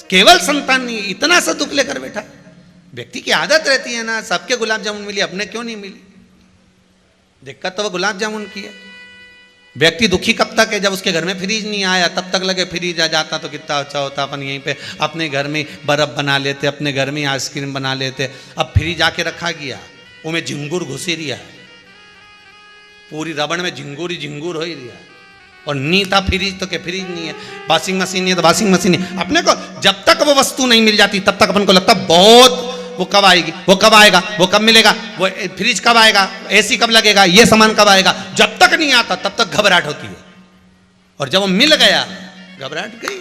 A: केवल संतान नहीं, इतना सा दुख लेकर बैठा। व्यक्ति की आदत रहती है ना, सबके गुलाब जामुन मिली, अपने क्यों नहीं मिली। दिक्कत तो वो गुलाब जामुन की है। व्यक्ति दुखी कब तक है, जब उसके घर में फ्रीज नहीं आया तब तक लगे फ्रीज आ जाता तो कितना अच्छा होता, अपन यहीं पे अपने घर में बर्फ बना लेते, अपने घर में आइसक्रीम बना लेते। अब फ्रीज आके रखा गया, उनमें झिंगुर घुसी रिया है, पूरी रबड़ में झिंगुर ही झिंगुर हो ही रिया है। और नहीं था फ्रीज तो क्या फ्रीज नहीं है, वॉशिंग मशीन नहीं है तो वॉशिंग मशीन नहीं। अपने को जब तक वो वस्तु नहीं मिल जाती तब तक अपन को लगता बहुत वो कब आएगी, वो कब आएगा, वो कब मिलेगा, वो फ्रिज कब आएगा, एसी कब लगेगा, ये सामान कब आएगा। जब तक नहीं आता तब तक घबराहट होती है, और जब वो मिल गया घबराहट गई।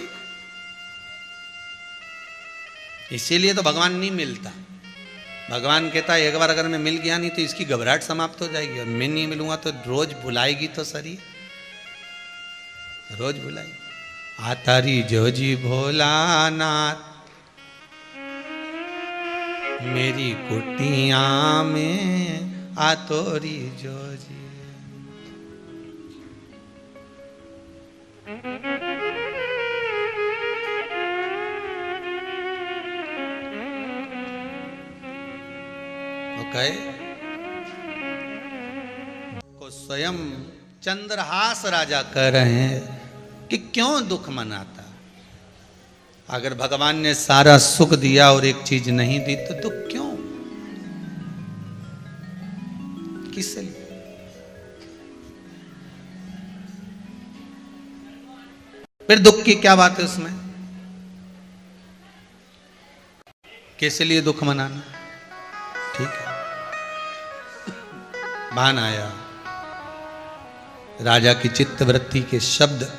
A: इसीलिए तो भगवान नहीं मिलता। भगवान कहता है एक बार अगर मैं मिल गया नहीं तो इसकी घबराहट समाप्त हो जाएगी, और मैं नहीं मिलूंगा तो रोज भुलाएगी तो सरी, रोज भुलाएगी। आतारी जोजी भोलानाथ, मेरी कुटिया में आतोरी जोजी। ओके, को स्वयं चंद्रहास राजा कह रहे हैं कि क्यों दुख मनाता। अगर भगवान ने सारा सुख दिया और एक चीज नहीं दी तो दुख क्यों, किस लिए? फिर दुख की क्या बात है उसमें, किस लिए दुख मनाना? ठीक है, बाण आया राजा की चित्तवृत्ति के शब्द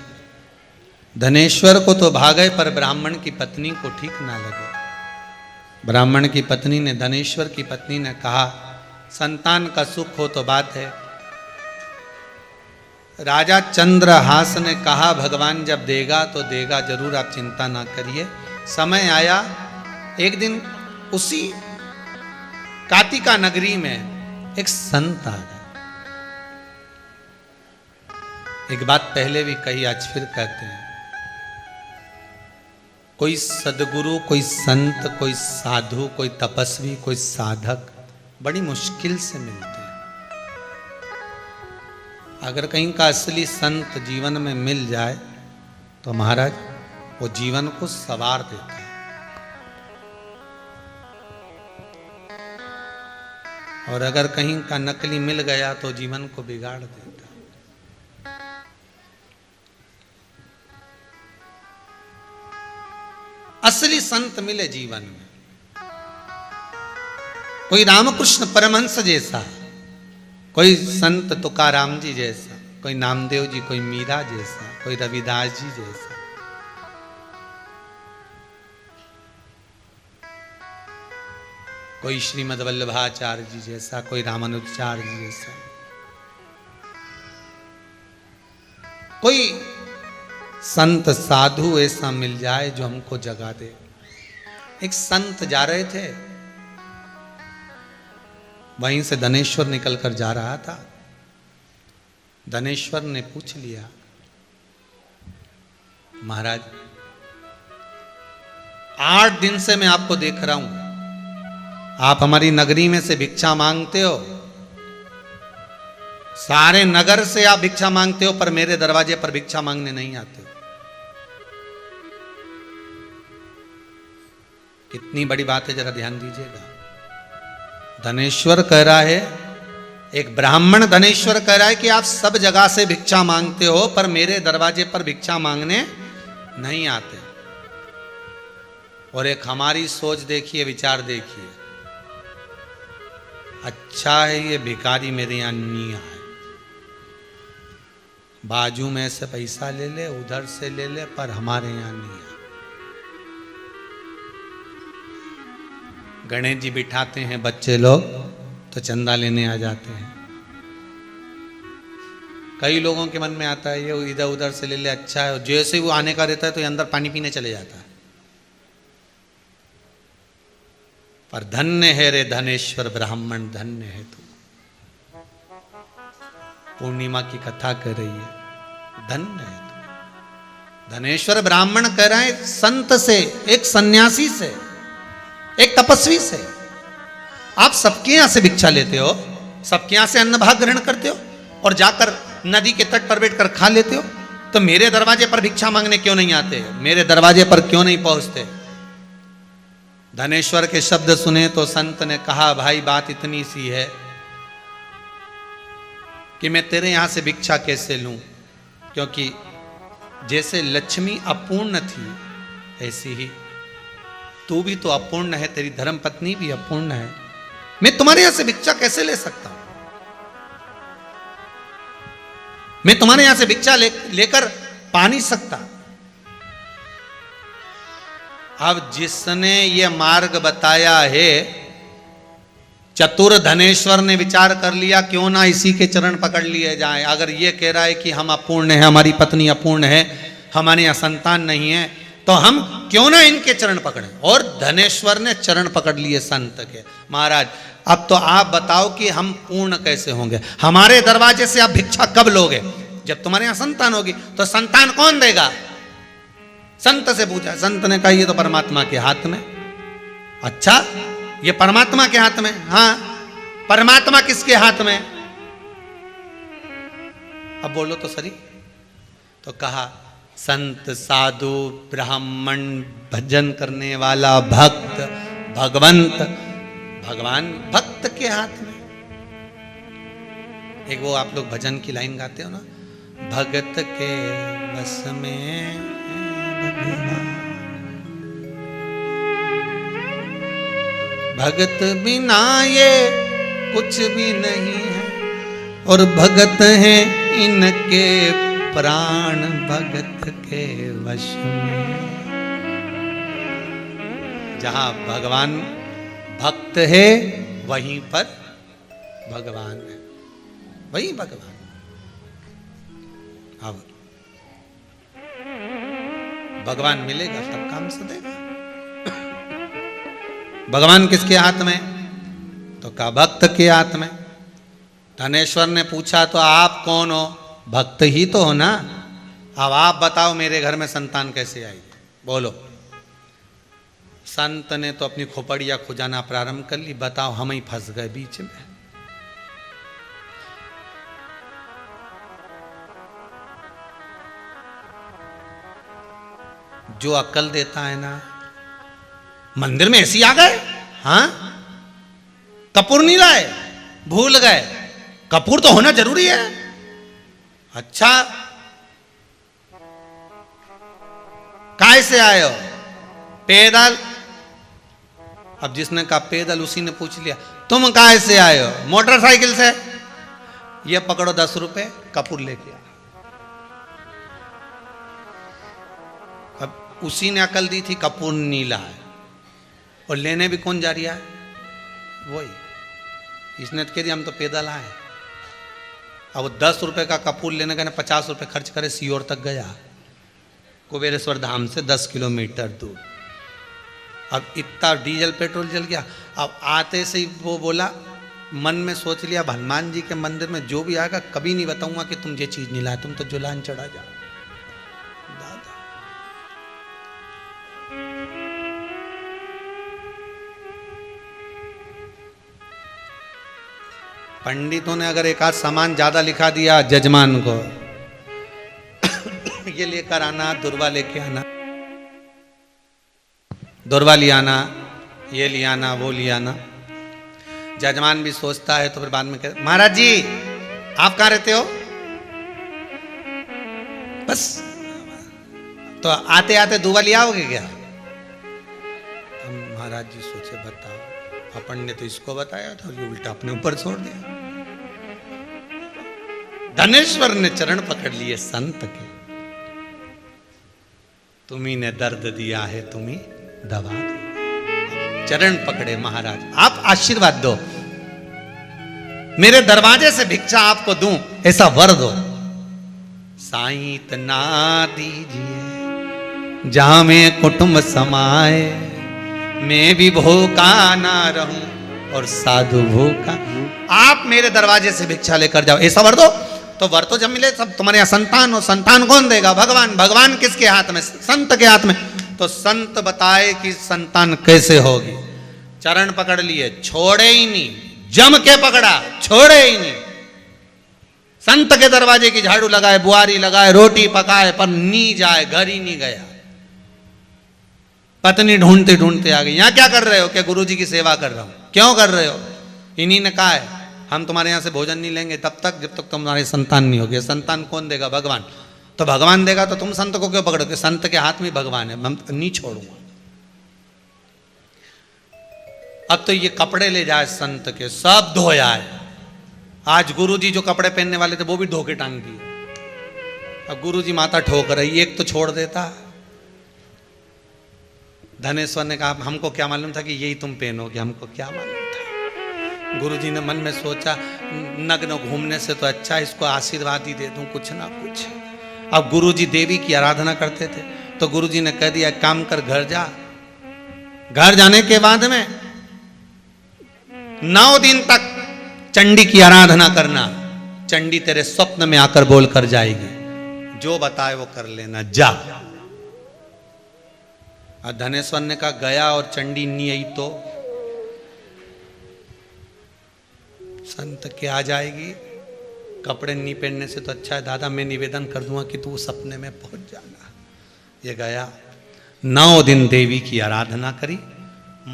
A: धनेश्वर को तो भागे, पर ब्राह्मण की पत्नी को ठीक ना लगे। ब्राह्मण की पत्नी ने धनेश्वर की पत्नी ने कहा, संतान का सुख हो तो बात है। राजा चंद्रहास ने कहा, भगवान जब देगा तो देगा जरूर, आप चिंता ना करिए। समय आया, एक दिन उसी कातिका नगरी में एक संत आ गए। एक बात पहले भी कही, आज फिर कहते हैं, कोई सदगुरु, कोई संत, कोई साधु, कोई तपस्वी, कोई साधक बड़ी मुश्किल से मिलते हैं। अगर कहीं का असली संत जीवन में मिल जाए तो महाराज वो जीवन को संवार देता है। और अगर कहीं का नकली मिल गया तो जीवन को बिगाड़ देता है। असली संत मिले जीवन में, कोई रामकृष्ण परमहंस जैसा, कोई संत तुकाराम जी जैसा, कोई नामदेव जी, कोई मीरा जैसा, कोई रविदास जी जैसा, कोई श्रीमद् वल्लभाचार्य जी जैसा, कोई रामानुजाचार्य जी जैसा, कोई संत साधु ऐसा मिल जाए जो हमको जगा दे। एक संत जा रहे थे, वहीं से धनेश्वर निकलकर जा रहा था। धनेश्वर ने पूछ लिया, महाराज 8 दिन से मैं आपको देख रहा हूं, आप हमारी नगरी में से भिक्षा मांगते हो, सारे नगर से आप भिक्षा मांगते हो, पर मेरे दरवाजे पर भिक्षा मांगने नहीं आते हो। कितनी बड़ी बात है, जरा ध्यान दीजिएगा। धनेश्वर कह रहा है, एक ब्राह्मण धनेश्वर कह रहा है कि आप सब जगह से भिक्षा मांगते हो, पर मेरे दरवाजे पर भिक्षा मांगने नहीं आते। और एक हमारी सोच देखिए, विचार देखिए, अच्छा है ये भिखारी मेरे यहां नहीं आए, बाजू में से पैसा ले ले, उधर से ले ले, पर हमारे यहां नहीं आए। गणेश जी बिठाते हैं बच्चे लोग तो चंदा लेने आ जाते हैं। कई लोगों के मन में आता है ये इधर उधर से ले ले, अच्छा है, जैसे वो आने का रहता है तो ये अंदर पानी पीने चले जाता है। पर धन्य है रे धनेश्वर ब्राह्मण, धन्य है तू। पूर्णिमा की कथा कर रही है, धन्य है तू। धनेश्वर ब्राह्मण कह रहे हैं संत से, एक सन्यासी से, एक तपस्वी से। आप सबके यहां से भिक्षा लेते हो, सबके यहां से अन्न भाग ग्रहण करते हो और जाकर नदी के तट पर बैठकर खा लेते हो, तो मेरे दरवाजे पर भिक्षा मांगने क्यों नहीं आते, मेरे दरवाजे पर क्यों नहीं पहुंचते? धनेश्वर के शब्द सुने तो संत ने कहा, भाई बात इतनी सी है कि मैं तेरे यहां से भिक्षा कैसे लूं, क्योंकि जैसे लक्ष्मी अपूर्ण थी ऐसी ही तू भी तो अपूर्ण है, तेरी धर्मपत्नी भी अपूर्ण है, मैं तुम्हारे यहां से भिक्षा कैसे ले सकता हूं? मैं तुम्हारे यहां से भिक्षा लेकर पा नहीं सकता। अब जिसने ये मार्ग बताया है, चतुर धनेश्वर ने विचार कर लिया क्यों ना इसी के चरण पकड़ लिए जाएं। अगर ये कह रहा है कि हम अपूर्ण हैं, हमारी पत्नी अपूर्ण है, हमारे यहाँ संतान नहीं है, तो हम क्यों ना इनके चरण पकड़ें। और धनेश्वर ने चरण पकड़ लिए संत के। महाराज अब तो आप बताओ कि हम पूर्ण कैसे होंगे, हमारे दरवाजे से आप भिक्षा कब लोगे? जब तुम्हारे यहाँ संतान होगी। तो संतान कौन देगा? संत से पूछा, संत ने कहा ये तो परमात्मा के हाथ में। अच्छा, ये परमात्मा के हाथ में? हाँ, परमात्मा किसके हाथ में? अब बोलो तो सही। तो कहा संत, साधु, ब्राह्मण, भजन करने वाला भक्त, भगवंत, भगवान भक्त के हाथ में। एक वो आप लोग भजन की लाइन गाते हो ना, भगत के बस में भगवान, भगत बिना ये कुछ भी नहीं है, और भगत हैं इनके प्राण भगत के वश में। जहां भगवान भक्त है वहीं पर भगवान है, वही भगवान। अब भगवान मिलेगा तब काम से देगा। भगवान किसके हाथ में? तो का भक्त के हाथ में। धनेश्वर ने पूछा तो आप कौन हो? भक्त ही तो हो ना। अब आप बताओ मेरे घर में संतान कैसे आई? बोलो। संत ने तो अपनी खोपड़ियां खुजाना प्रारंभ कर ली। बताओ, हम ही फंस गए बीच में। जो अक्ल देता है ना, मंदिर में ऐसी आ गए, हाँ कपूर नहीं लाए, भूल गए। कपूर तो होना जरूरी है। अच्छा, काय से आए हो? पैदल। अब जिसने कहा पैदल, उसी ने पूछ लिया तुम काय से आए हो? मोटरसाइकिल से। ये पकड़ो 10 रुपए, कपूर लेके आ। अब उसी ने अकल दी थी, कपूर नीला है, और लेने भी कौन जा रहा है? वही। इसने तो कह दिया हम तो पैदल आए। अब वो 10 रुपए का कपूर लेने का 50 रुपए खर्च करे, सीहोर तक गया, कुबेरेश्वर धाम से 10 किलोमीटर दूर। अब इतना डीजल पेट्रोल जल गया। अब आते से ही वो बोला, मन में सोच लिया हनुमान जी के मंदिर में जो भी आएगा कभी नहीं बताऊंगा कि तुम ये चीज नहीं लाए, तुम तो जुलान चढ़ा जाओ। दादा पंडितों ने अगर एक आध सामान ज्यादा लिखा दिया जजमान को, ये लेकर आना, दुर्वा लेके आना, दुर्वा ले आना, ये ले आना, वो ले आना। जजमान भी सोचता है, तो फिर बाद में कहते महाराज जी आप कहाँ रहते हो? बस तो आते आते दुआ ले आओगे क्या? महाराज जी सोचे बताओ, अपन ने तो इसको बताया था, ये उल्टा अपने ऊपर छोड़ दिया। धनेश्वर ने चरण पकड़ लिए संत के, तुम्ही ने दर्द दिया है, तुम्ही दवा दो। चरण पकड़े महाराज, आप आशीर्वाद दो, मेरे दरवाजे से भिक्षा आपको दूं, ऐसा वर दो। साईं इतना दीजिए जहां में कुटुंब समाए, मैं भी भूखा ना रहूं और साधु भूखा। आप मेरे दरवाजे से भिक्षा लेकर जाओ, ऐसा वर दो। तो वर तो जब मिले सब, तुम्हारे यहाँ संतान हो, संतान कौन देगा? भगवान। भगवान किसके हाथ में? संत के हाथ में। तो संत बताए कि संतान कैसे होगी। चरण पकड़ लिए, छोड़े ही नहीं, जम के पकड़ा, छोड़े ही नहीं। संत के दरवाजे की झाड़ू लगाए, बुआरी लगाए, रोटी पकाए, पर नहीं जाए, घर ही नहीं गया। पत्नी ढूंढते ढूंढते आ गई, यहां क्या कर रहे हो? क्या गुरुजी की सेवा कर रहा हूं। क्यों कर रहे हो? इन्हीं ने कहा है हम तुम्हारे यहां से भोजन नहीं लेंगे तब तक जब तक तुम्हारे संतान नहीं होगी। संतान कौन देगा? भगवान। तो भगवान देगा तो तुम संत को क्यों पकड़ोगे? संत के हाथ में भगवान है, हम नहीं छोड़ूंगा। अब तो ये कपड़े ले जाए संत के, सब धोया है। आज गुरुजी जो कपड़े पहनने वाले थे वो भी धो के टांग दिए। अब गुरुजी माथा ठोक रही, एक तो छोड़ देता। धनेश्वर ने कहा हमको क्या मालूम था कि यही तुम पहनोगे, हमको क्या मालूम था। गुरुजी ने मन में सोचा नग्न घूमने से तो अच्छा इसको आशीर्वाद ही दे दूं, कुछ ना कुछ। अब गुरुजी देवी की आराधना करते थे, तो गुरुजी ने कह दिया काम कर, घर जा। घर जाने के बाद में 9 दिन तक चंडी की आराधना करना। चंडी तेरे स्वप्न में आकर बोल कर जाएगी, जो बताए वो कर लेना, जा। और धनेश्वर ने कहा गया और चंडी नहीं आई तो संत के आ जाएगी। कपड़े नहीं पहनने से तो अच्छा है दादा, मैं निवेदन कर दूंगा कि तू सपने में पहुंच जाना। ये गया, 9 दिन देवी की आराधना करी।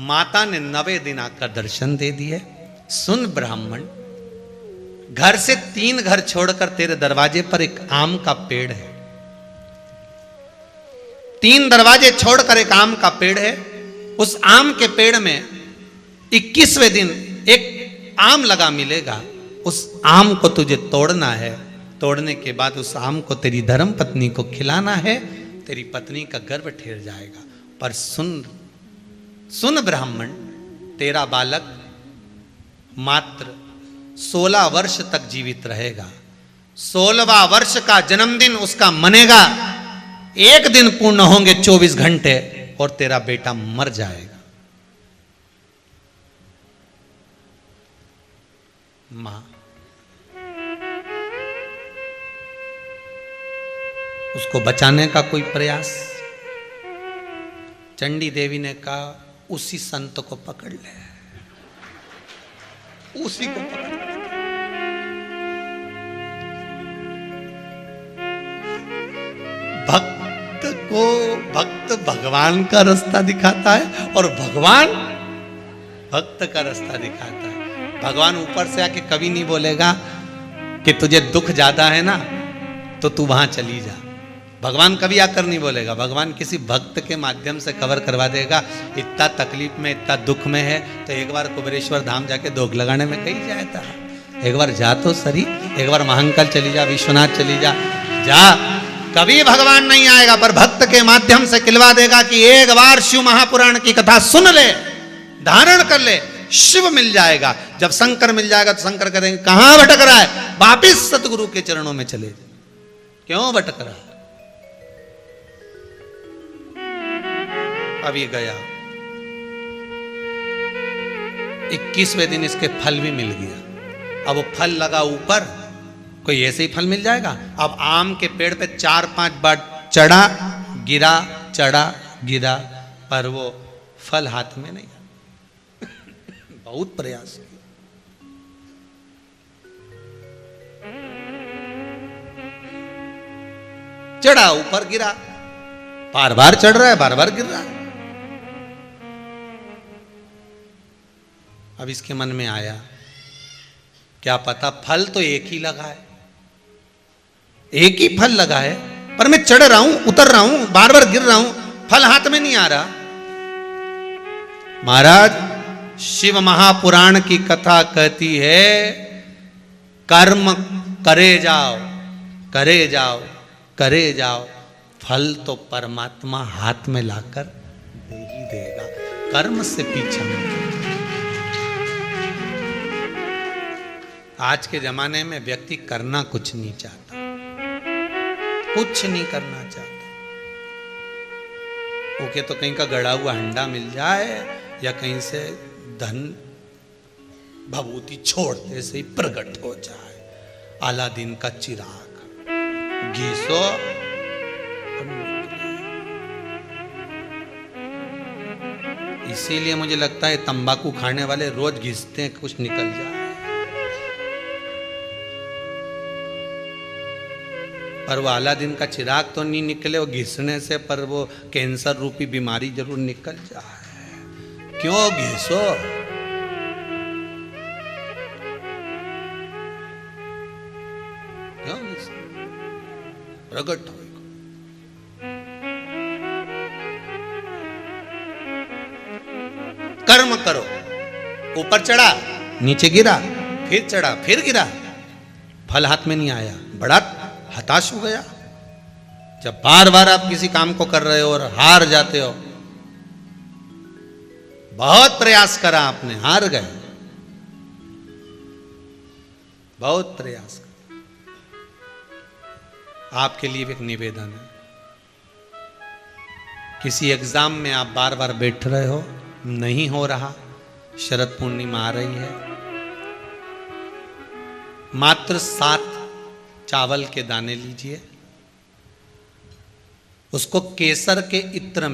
A: माता ने 9वें दिन आकर दर्शन दे दिए। सुन ब्राह्मण, घर से 3 घर छोड़कर तेरे दरवाजे पर एक आम का पेड़ है। 3 दरवाजे छोड़कर एक आम का पेड़ है। उस आम के पेड़ में 21वें दिन एक आम लगा मिलेगा। उस आम को तुझे तोड़ना है। तोड़ने के बाद उस आम को तेरी धर्म पत्नी को खिलाना है। तेरी पत्नी का गर्भ ठेर जाएगा। पर सुन ब्राह्मण, तेरा बालक मात्र 16 वर्ष तक जीवित रहेगा। 16वां वर्ष का जन्मदिन उसका मनेगा। 1 दिन पूर्ण होंगे 24 घंटे और तेरा बेटा मर जाएगा। मां उसको बचाने का कोई प्रयास। चंडी देवी ने कहा उसी संत को पकड़ ले, उसी को पकड़ ले। भक्त भगवान का रास्ता दिखाता है और भगवान भक्त का रास्ता दिखाता है। भगवान ऊपर से आके कभी नहीं बोलेगा कि तुझे दुख ज्यादा है ना तो तू वहां चली जा। भगवान कभी आकर नहीं बोलेगा। भगवान किसी भक्त के माध्यम से कवर करवा देगा। इतना तकलीफ में, इतना दुख में है तो एक बार कुबेरेश्वर धाम जाके दोग लगाने में कहीं जाता है। एक बार जा तो सही, एक बार महाकाल चली जा, विश्वनाथ चली जा, जा। कभी भगवान नहीं आएगा पर भक्त के माध्यम से खिलवा देगा कि एक बार शिव महापुराण की कथा सुन ले, धारण कर ले, शिव मिल जाएगा। जब शंकर मिल जाएगा तो शंकर कहेंगे कहां भटक रहा है, वापिस सतगुरु के चरणों में चले। क्यों भटक रहा है? अभी गया 21वें दिन इसके फल भी मिल गया। अब वो फल लगा ऊपर, कोई ऐसे ही फल मिल जाएगा? अब आम के पेड़ पे 4-5 बार चढ़ा गिरा, चढ़ा गिरा, पर वो फल हाथ में नहीं आया। बहुत प्रयास किया। चढ़ा, ऊपर गिरा, बार बार चढ़ रहा है, बार बार गिर रहा है। अब इसके मन में आया क्या पता फल तो एक ही लगा है, एक ही फल लगा है, पर मैं चढ़ रहा हूं, उतर रहा हूं, बार बार गिर रहा हूं, फल हाथ में नहीं आ रहा। महाराज, शिव महापुराण की कथा कहती है कर्म करे जाओ, करे जाओ, करे जाओ, फल तो परमात्मा हाथ में लाकर दे ही देगा। कर्म से पीछा नहीं। आज के जमाने में व्यक्ति करना कुछ नहीं चाहता, कुछ नहीं करना चाहता। ओके तो कहीं का गड़ा हुआ अंडा मिल जाए या कहीं से धन भभूति छोड़ते से ही प्रकट हो जाए। अलादीन का चिराग घीसो, इसीलिए मुझे लगता है तंबाकू खाने वाले रोज घिसते हैं कुछ निकल जाए। पर वो अलादीन का चिराग तो नहीं निकले वो घिसने से, पर वो कैंसर रूपी बीमारी जरूर निकल जाए। क्यों घिसो? क्यों घिसो? प्रकट हो। कर्म करो। ऊपर चढ़ा, नीचे गिरा, फिर चढ़ा, फिर गिरा, फल हाथ में नहीं आया। बड़ा हताश हो गया। जब बार बार आप किसी काम को कर रहे हो और हार जाते हो, बहुत प्रयास करा आपने, हार गए, बहुत प्रयास करा, आपके लिए भी एक निवेदन है। किसी एग्जाम में आप बार बार बैठ रहे हो, नहीं हो रहा, शरद पूर्णिमा आ रही है, मात्र 7 चावल के दाने लीजिए, उसको केसर के इत्र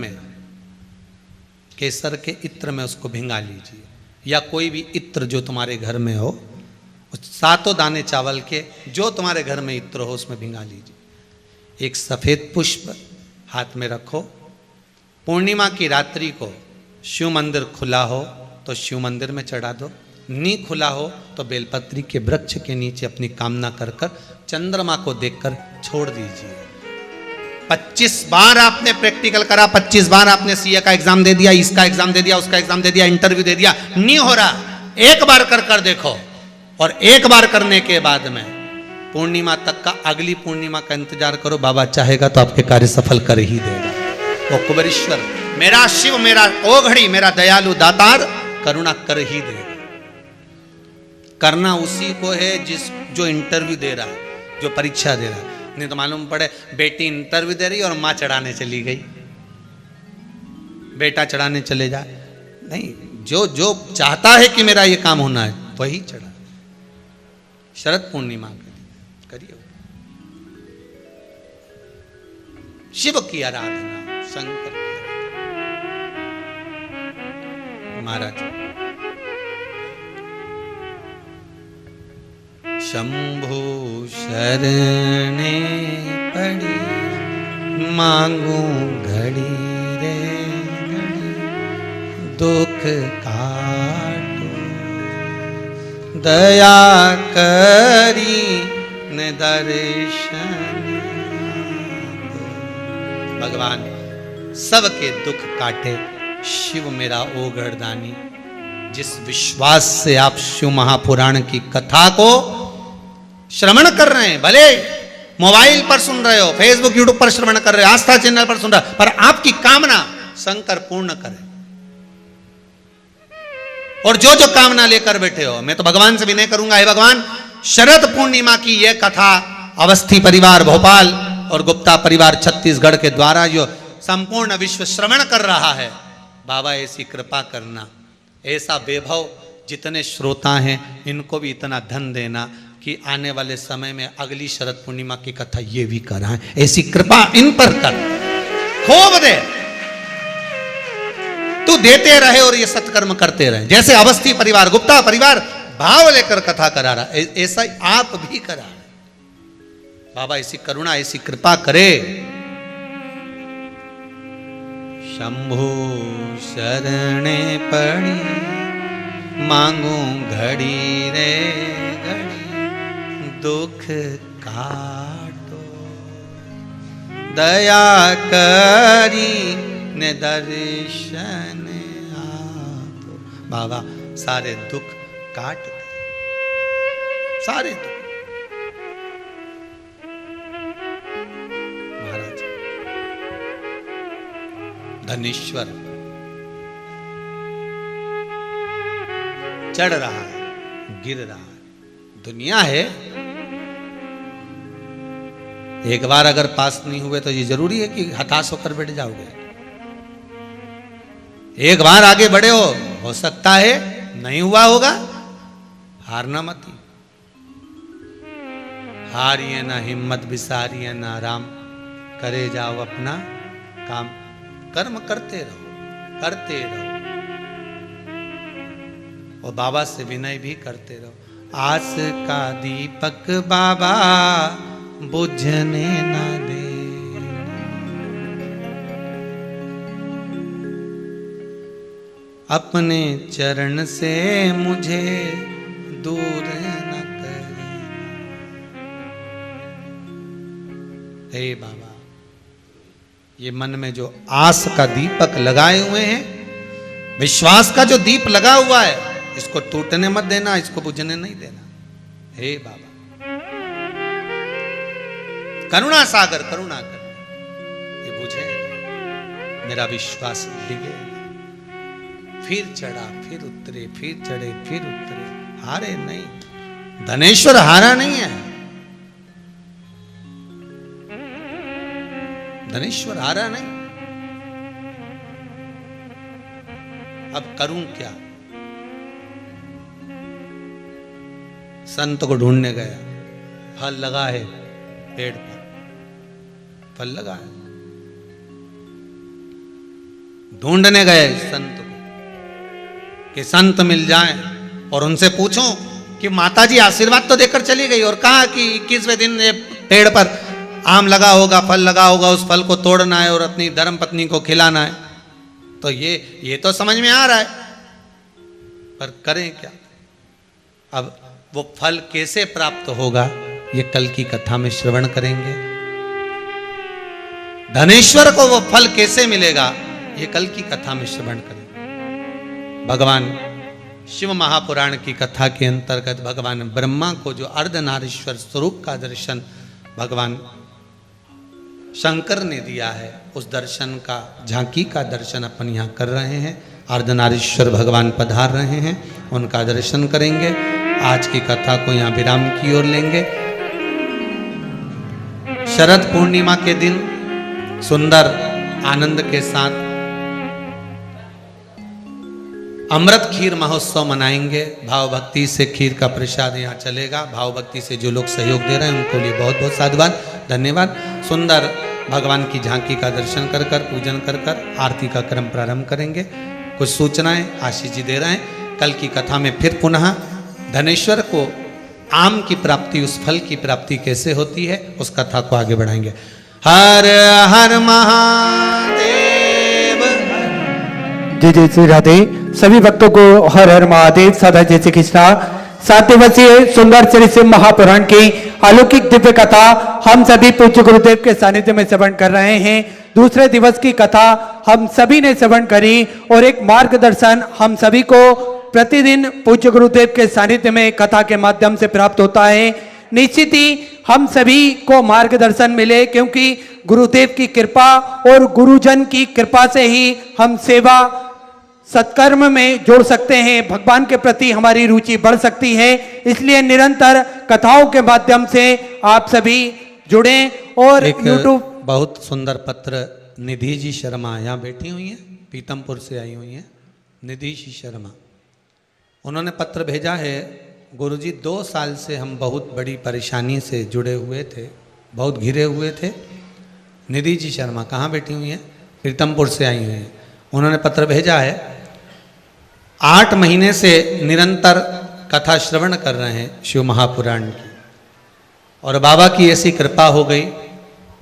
A: में उसको भिंगा लीजिए, या कोई भी इत्र जो तुम्हारे घर में हो, उस 7 दाने चावल के जो तुम्हारे घर में इत्र हो उसमें भिंगा लीजिए। एक सफेद पुष्प हाथ में रखो। पूर्णिमा की रात्रि को शिव मंदिर खुला हो तो शिव मंदिर में चढ़ा दो, नहीं खुला हो तो बेलपत्री के वृक्ष के नीचे अपनी कामना कर कर चंद्रमा को देखकर छोड़ दीजिए। 25 बार आपने प्रैक्टिकल करा, 25 बार आपने सीए का एग्जाम दे दिया, इसका एग्जाम दे दिया, उसका एग्जाम दे दिया, इंटरव्यू दे दिया, नहीं हो रहा, एक बार कर देखो। और एक बार करने के बाद में पूर्णिमा तक का, अगली पूर्णिमा का इंतजार करो, बाबा चाहेगा तो आपके कार्य सफल कर ही देगा। वो कुबेरेश्वर मेरा शिव, मेरा ओघड़ी, मेरा दयालु दातार करुणा कर ही देगा। करना उसी को है जो इंटरव्यू दे रहा है, जो परीक्षा दे रहा है। नहीं तो मालूम पड़े बेटी इंटरव्यू दे रही और मां चढ़ाने चली गई, बेटा चढ़ाने चले जाए। नहीं, जो चाहता है कि मेरा ये काम होना है वही चढ़ा। शरद पूर्णिमा करिए, शिव की आराधना, शंकर की आराधना। महाराज शंभु शरणे पड़ी, मांगू घड़ी रे घड़ी, दुख काटो, दया करी न दर्शन। भगवान सबके दुख काटे, शिव मेरा ओघड़दानी। जिस विश्वास से आप शिव महापुराण की कथा को श्रवण कर रहे हैं, भले मोबाइल पर सुन रहे हो, फेसबुक यूट्यूब पर श्रवण कर रहे हो, आस्था चैनल पर सुन रहे हो, पर आपकी कामना शंकर पूर्ण करे। और जो जो कामना लेकर बैठे हो, मैं तो भगवान से विनय करूंगा, हे भगवान, शरद पूर्णिमा की यह कथा अवस्थी परिवार भोपाल और गुप्ता परिवार छत्तीसगढ़ के द्वारा जो संपूर्ण विश्व श्रवण कर रहा है, बाबा ऐसी कृपा करना, ऐसा वैभव जितने श्रोता हैं इनको भी इतना धन देना कि आने वाले समय में अगली शरद पूर्णिमा की कथा ये भी कराएं। ऐसी कृपा इन पर कर, खूब दे, तू देते रहे और ये सत्कर्म करते रहे। जैसे अवस्थी परिवार, गुप्ता परिवार भाव लेकर कथा करा रहा, ऐसा ही आप भी करा रहे। बाबा ऐसी करुणा, ऐसी कृपा करे। शंभु शरणे पड़ी, मांगू घड़ी रे घड़ी, दुख काटो, दया करी ने दर्शन आपो। बाबा सारे दुख काट दे, सारे दुख। महाराज धनेश्वर चढ़ रहा है, गिर रहा है, दुनिया है। एक बार अगर पास नहीं हुए तो ये जरूरी है कि हताश होकर बैठ जाओगे। एक बार आगे बढ़े हो सकता है नहीं हुआ होगा, हारना मत ही। हारिए ना हिम्मत, बिसारिए ना आराम, करे जाओ अपना काम, कर्म करते रहो, करते रहो, और बाबा से विनय भी करते रहो। आस का दीपक बाबा बुझने ना दे, अपने चरण से मुझे दूर न करे। हे बाबा, ये मन में जो आस का दीपक लगाए हुए हैं, विश्वास का जो दीप लगा हुआ है, इसको टूटने मत देना, इसको बुझने नहीं देना। हे बाबा करुणा सागर, करुणा कर, ये बुझे, मेरा विश्वास डिगे, फिर चढ़ा, फिर उतरे, फिर चढ़े, फिर उतरे, हारे नहीं। धनेश्वर हारा नहीं है। धनेश्वर हारा नहीं। अब करूं क्या? संत को ढूंढने गया, फल लगा है पेड़ पर, फल लगा है। ढूंढने गए संत को कि संत मिल जाए और उनसे पूछो कि माताजी आशीर्वाद तो देकर चली गई और कहा कि 21वें दिन ये पेड़ पर आम लगा होगा, फल लगा होगा, उस फल को तोड़ना है और अपनी धर्म पत्नी को खिलाना है। तो ये तो समझ में आ रहा है, पर करें क्या? अब वो फल कैसे प्राप्त होगा, ये कल की कथा में श्रवण करेंगे। धनेश्वर को वो फल कैसे मिलेगा, ये कल की कथा में श्रवण करेंगे। भगवान शिव महापुराण की कथा के अंतर्गत भगवान ब्रह्मा को जो अर्धनारीश्वर स्वरूप का दर्शन भगवान शंकर ने दिया है, उस दर्शन का, झांकी का दर्शन अपन यहाँ कर रहे हैं। अर्धनारीश्वर भगवान पधार रहे हैं, उनका दर्शन करेंगे। आज की कथा को यहाँ विराम की ओर लेंगे। शरद पूर्णिमा के दिन सुंदर आनंद के साथ अमृत खीर महोत्सव मनाएंगे। भाव भक्ति से खीर का प्रसाद यहाँ चलेगा। भाव भक्ति से जो लोग सहयोग दे रहे हैं उनको लिए बहुत बहुत साधुवाद, धन्यवाद। सुंदर भगवान की झांकी का दर्शन कर कर, पूजन कर कर आरती का क्रम प्रारंभ करेंगे। कुछ सूचनाएं आशीष जी दे रहे हैं। कल की कथा में फिर पुनः धनेश्वर को आम की प्राप्ति, उस फल की प्राप्ति कैसे होती है, उस कथा को आगे बढ़ाएंगे। हर हर महादेव।
B: जय जय श्री राधे। सभी भक्तों को हर हर महादेव, सदा जय श्री कृष्णा। 7 दिवसीय सुंदर श्री शिव महापुराण की अलौकिक दिव्य कथा हम सभी पूज्य गुरुदेव के सानिध्य में श्रवण कर रहे हैं। दूसरे दिवस की कथा हम सभी ने श्रवण करी और एक मार्गदर्शन हम सभी को प्रतिदिन पूज्य गुरुदेव के सानिध्य में कथा के माध्यम से प्राप्त होता है। निश्चित ही हम सभी को मार्गदर्शन मिले, क्योंकि गुरुदेव की कृपा और गुरुजन की कृपा से ही हम सेवा सत्कर्म में जोड़ सकते हैं, भगवान के प्रति हमारी रुचि बढ़ सकती है। इसलिए निरंतर कथाओं के माध्यम से आप सभी जुड़े। और यूट्यूब
A: बहुत सुंदर पत्र निधि जी शर्मा यहाँ बैठी हुई हैं, पीतमपुर से आई हुई हैं। निधि जी शर्मा, उन्होंने पत्र भेजा है, गुरुजी 2 साल से हम बहुत बड़ी परेशानी से जुड़े हुए थे, बहुत घिरे हुए थे। निधि जी शर्मा कहाँ बैठी हुई हैं? पीतमपुर से आई हुई हैं। उन्होंने पत्र भेजा है, 8 महीने से निरंतर कथा श्रवण कर रहे हैं शिव महापुराण की, और बाबा की ऐसी कृपा हो गई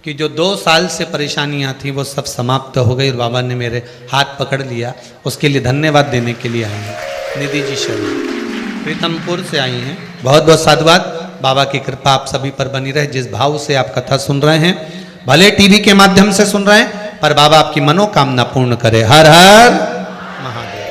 A: कि जो 2 साल से परेशानियां थी वो सब समाप्त हो गई और बाबा ने मेरे हाथ पकड़ लिया। उसके लिए धन्यवाद देने के लिए आई हैं निधि जी शर्मा, प्रीतमपुर से आई हैं। बहुत बहुत साधुवाद। बाबा की कृपा आप सभी पर बनी रहे। जिस भाव से आप कथा सुन रहे हैं, भले टीवी के माध्यम से सुन रहे हैं, पर बाबा आपकी मनोकामना पूर्ण करे। हर हर महादेव।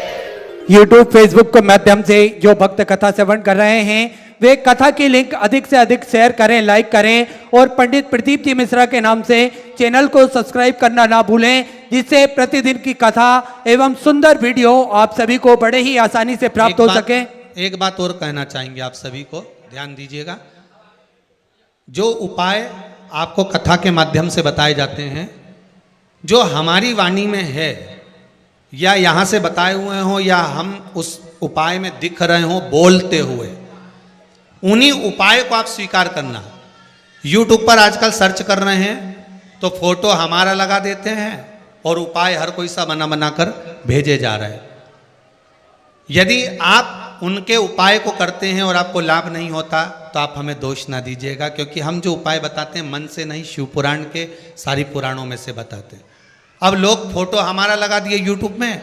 B: यूट्यूब फेसबुक के माध्यम से जो भक्त कथा श्रवण कर रहे हैं, वे कथा की लिंक अधिक से अधिक शेयर करें, लाइक करें, और पंडित प्रदीप जी मिश्रा के नाम से चैनल को सब्सक्राइब करना ना भूलें, जिससे प्रतिदिन की कथा एवं सुंदर वीडियो आप सभी को बड़े ही आसानी से प्राप्त हो सके।
A: एक बात और कहना चाहेंगे आप सभी को, ध्यान दीजिएगा। जो उपाय आपको कथा के माध्यम से बताए जाते हैं, जो हमारी वाणी में है या यहाँ से बताए हुए हों या हम उस उपाय में दिख रहे हों बोलते हुए, उन्हीं उपाय को आप स्वीकार करना। YouTube पर आजकल सर्च कर रहे हैं तो फोटो हमारा लगा देते हैं और उपाय हर कोई सा बना बना कर भेजे जा रहे हैं। यदि आप उनके उपाय को करते हैं और आपको लाभ नहीं होता तो आप हमें दोष ना दीजिएगा, क्योंकि हम जो उपाय बताते हैं मन से नहीं, शिव पुराण के सारी पुराणों में से बताते हैं। अब लोग फोटो हमारा लगा दिए YouTube में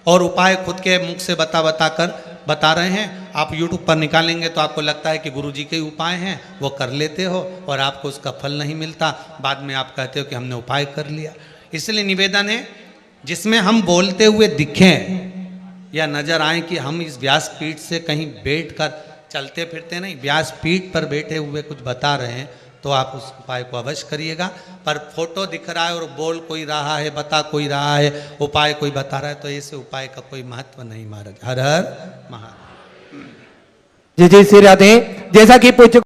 A: और उपाय खुद के मुख से बता रहे हैं। आप YouTube पर निकालेंगे तो आपको लगता है कि गुरुजी के उपाय हैं, वो कर लेते हो और आपको उसका फल नहीं मिलता। बाद में आप कहते हो कि हमने उपाय कर लिया। इसलिए निवेदन है, जिसमें हम बोलते हुए दिखें या नजर आए कि हम इस व्यासपीठ से कहीं बैठकर चलते फिरते नहीं, व्यासपीठ पर बैठे हुए कुछ बता रहे हैं, तो आप उस उपाय को अवश्य करिएगा। पर फोटो दिख रहा है और बोल कोई रहा है, बता कोई रहा है, उपाय कोई बता रहा है, तो ऐसे उपाय का कोई महत्व नहीं महाराज। हर हर महादेव।
B: जय जय श्री राधे। जैसा कि पूज्य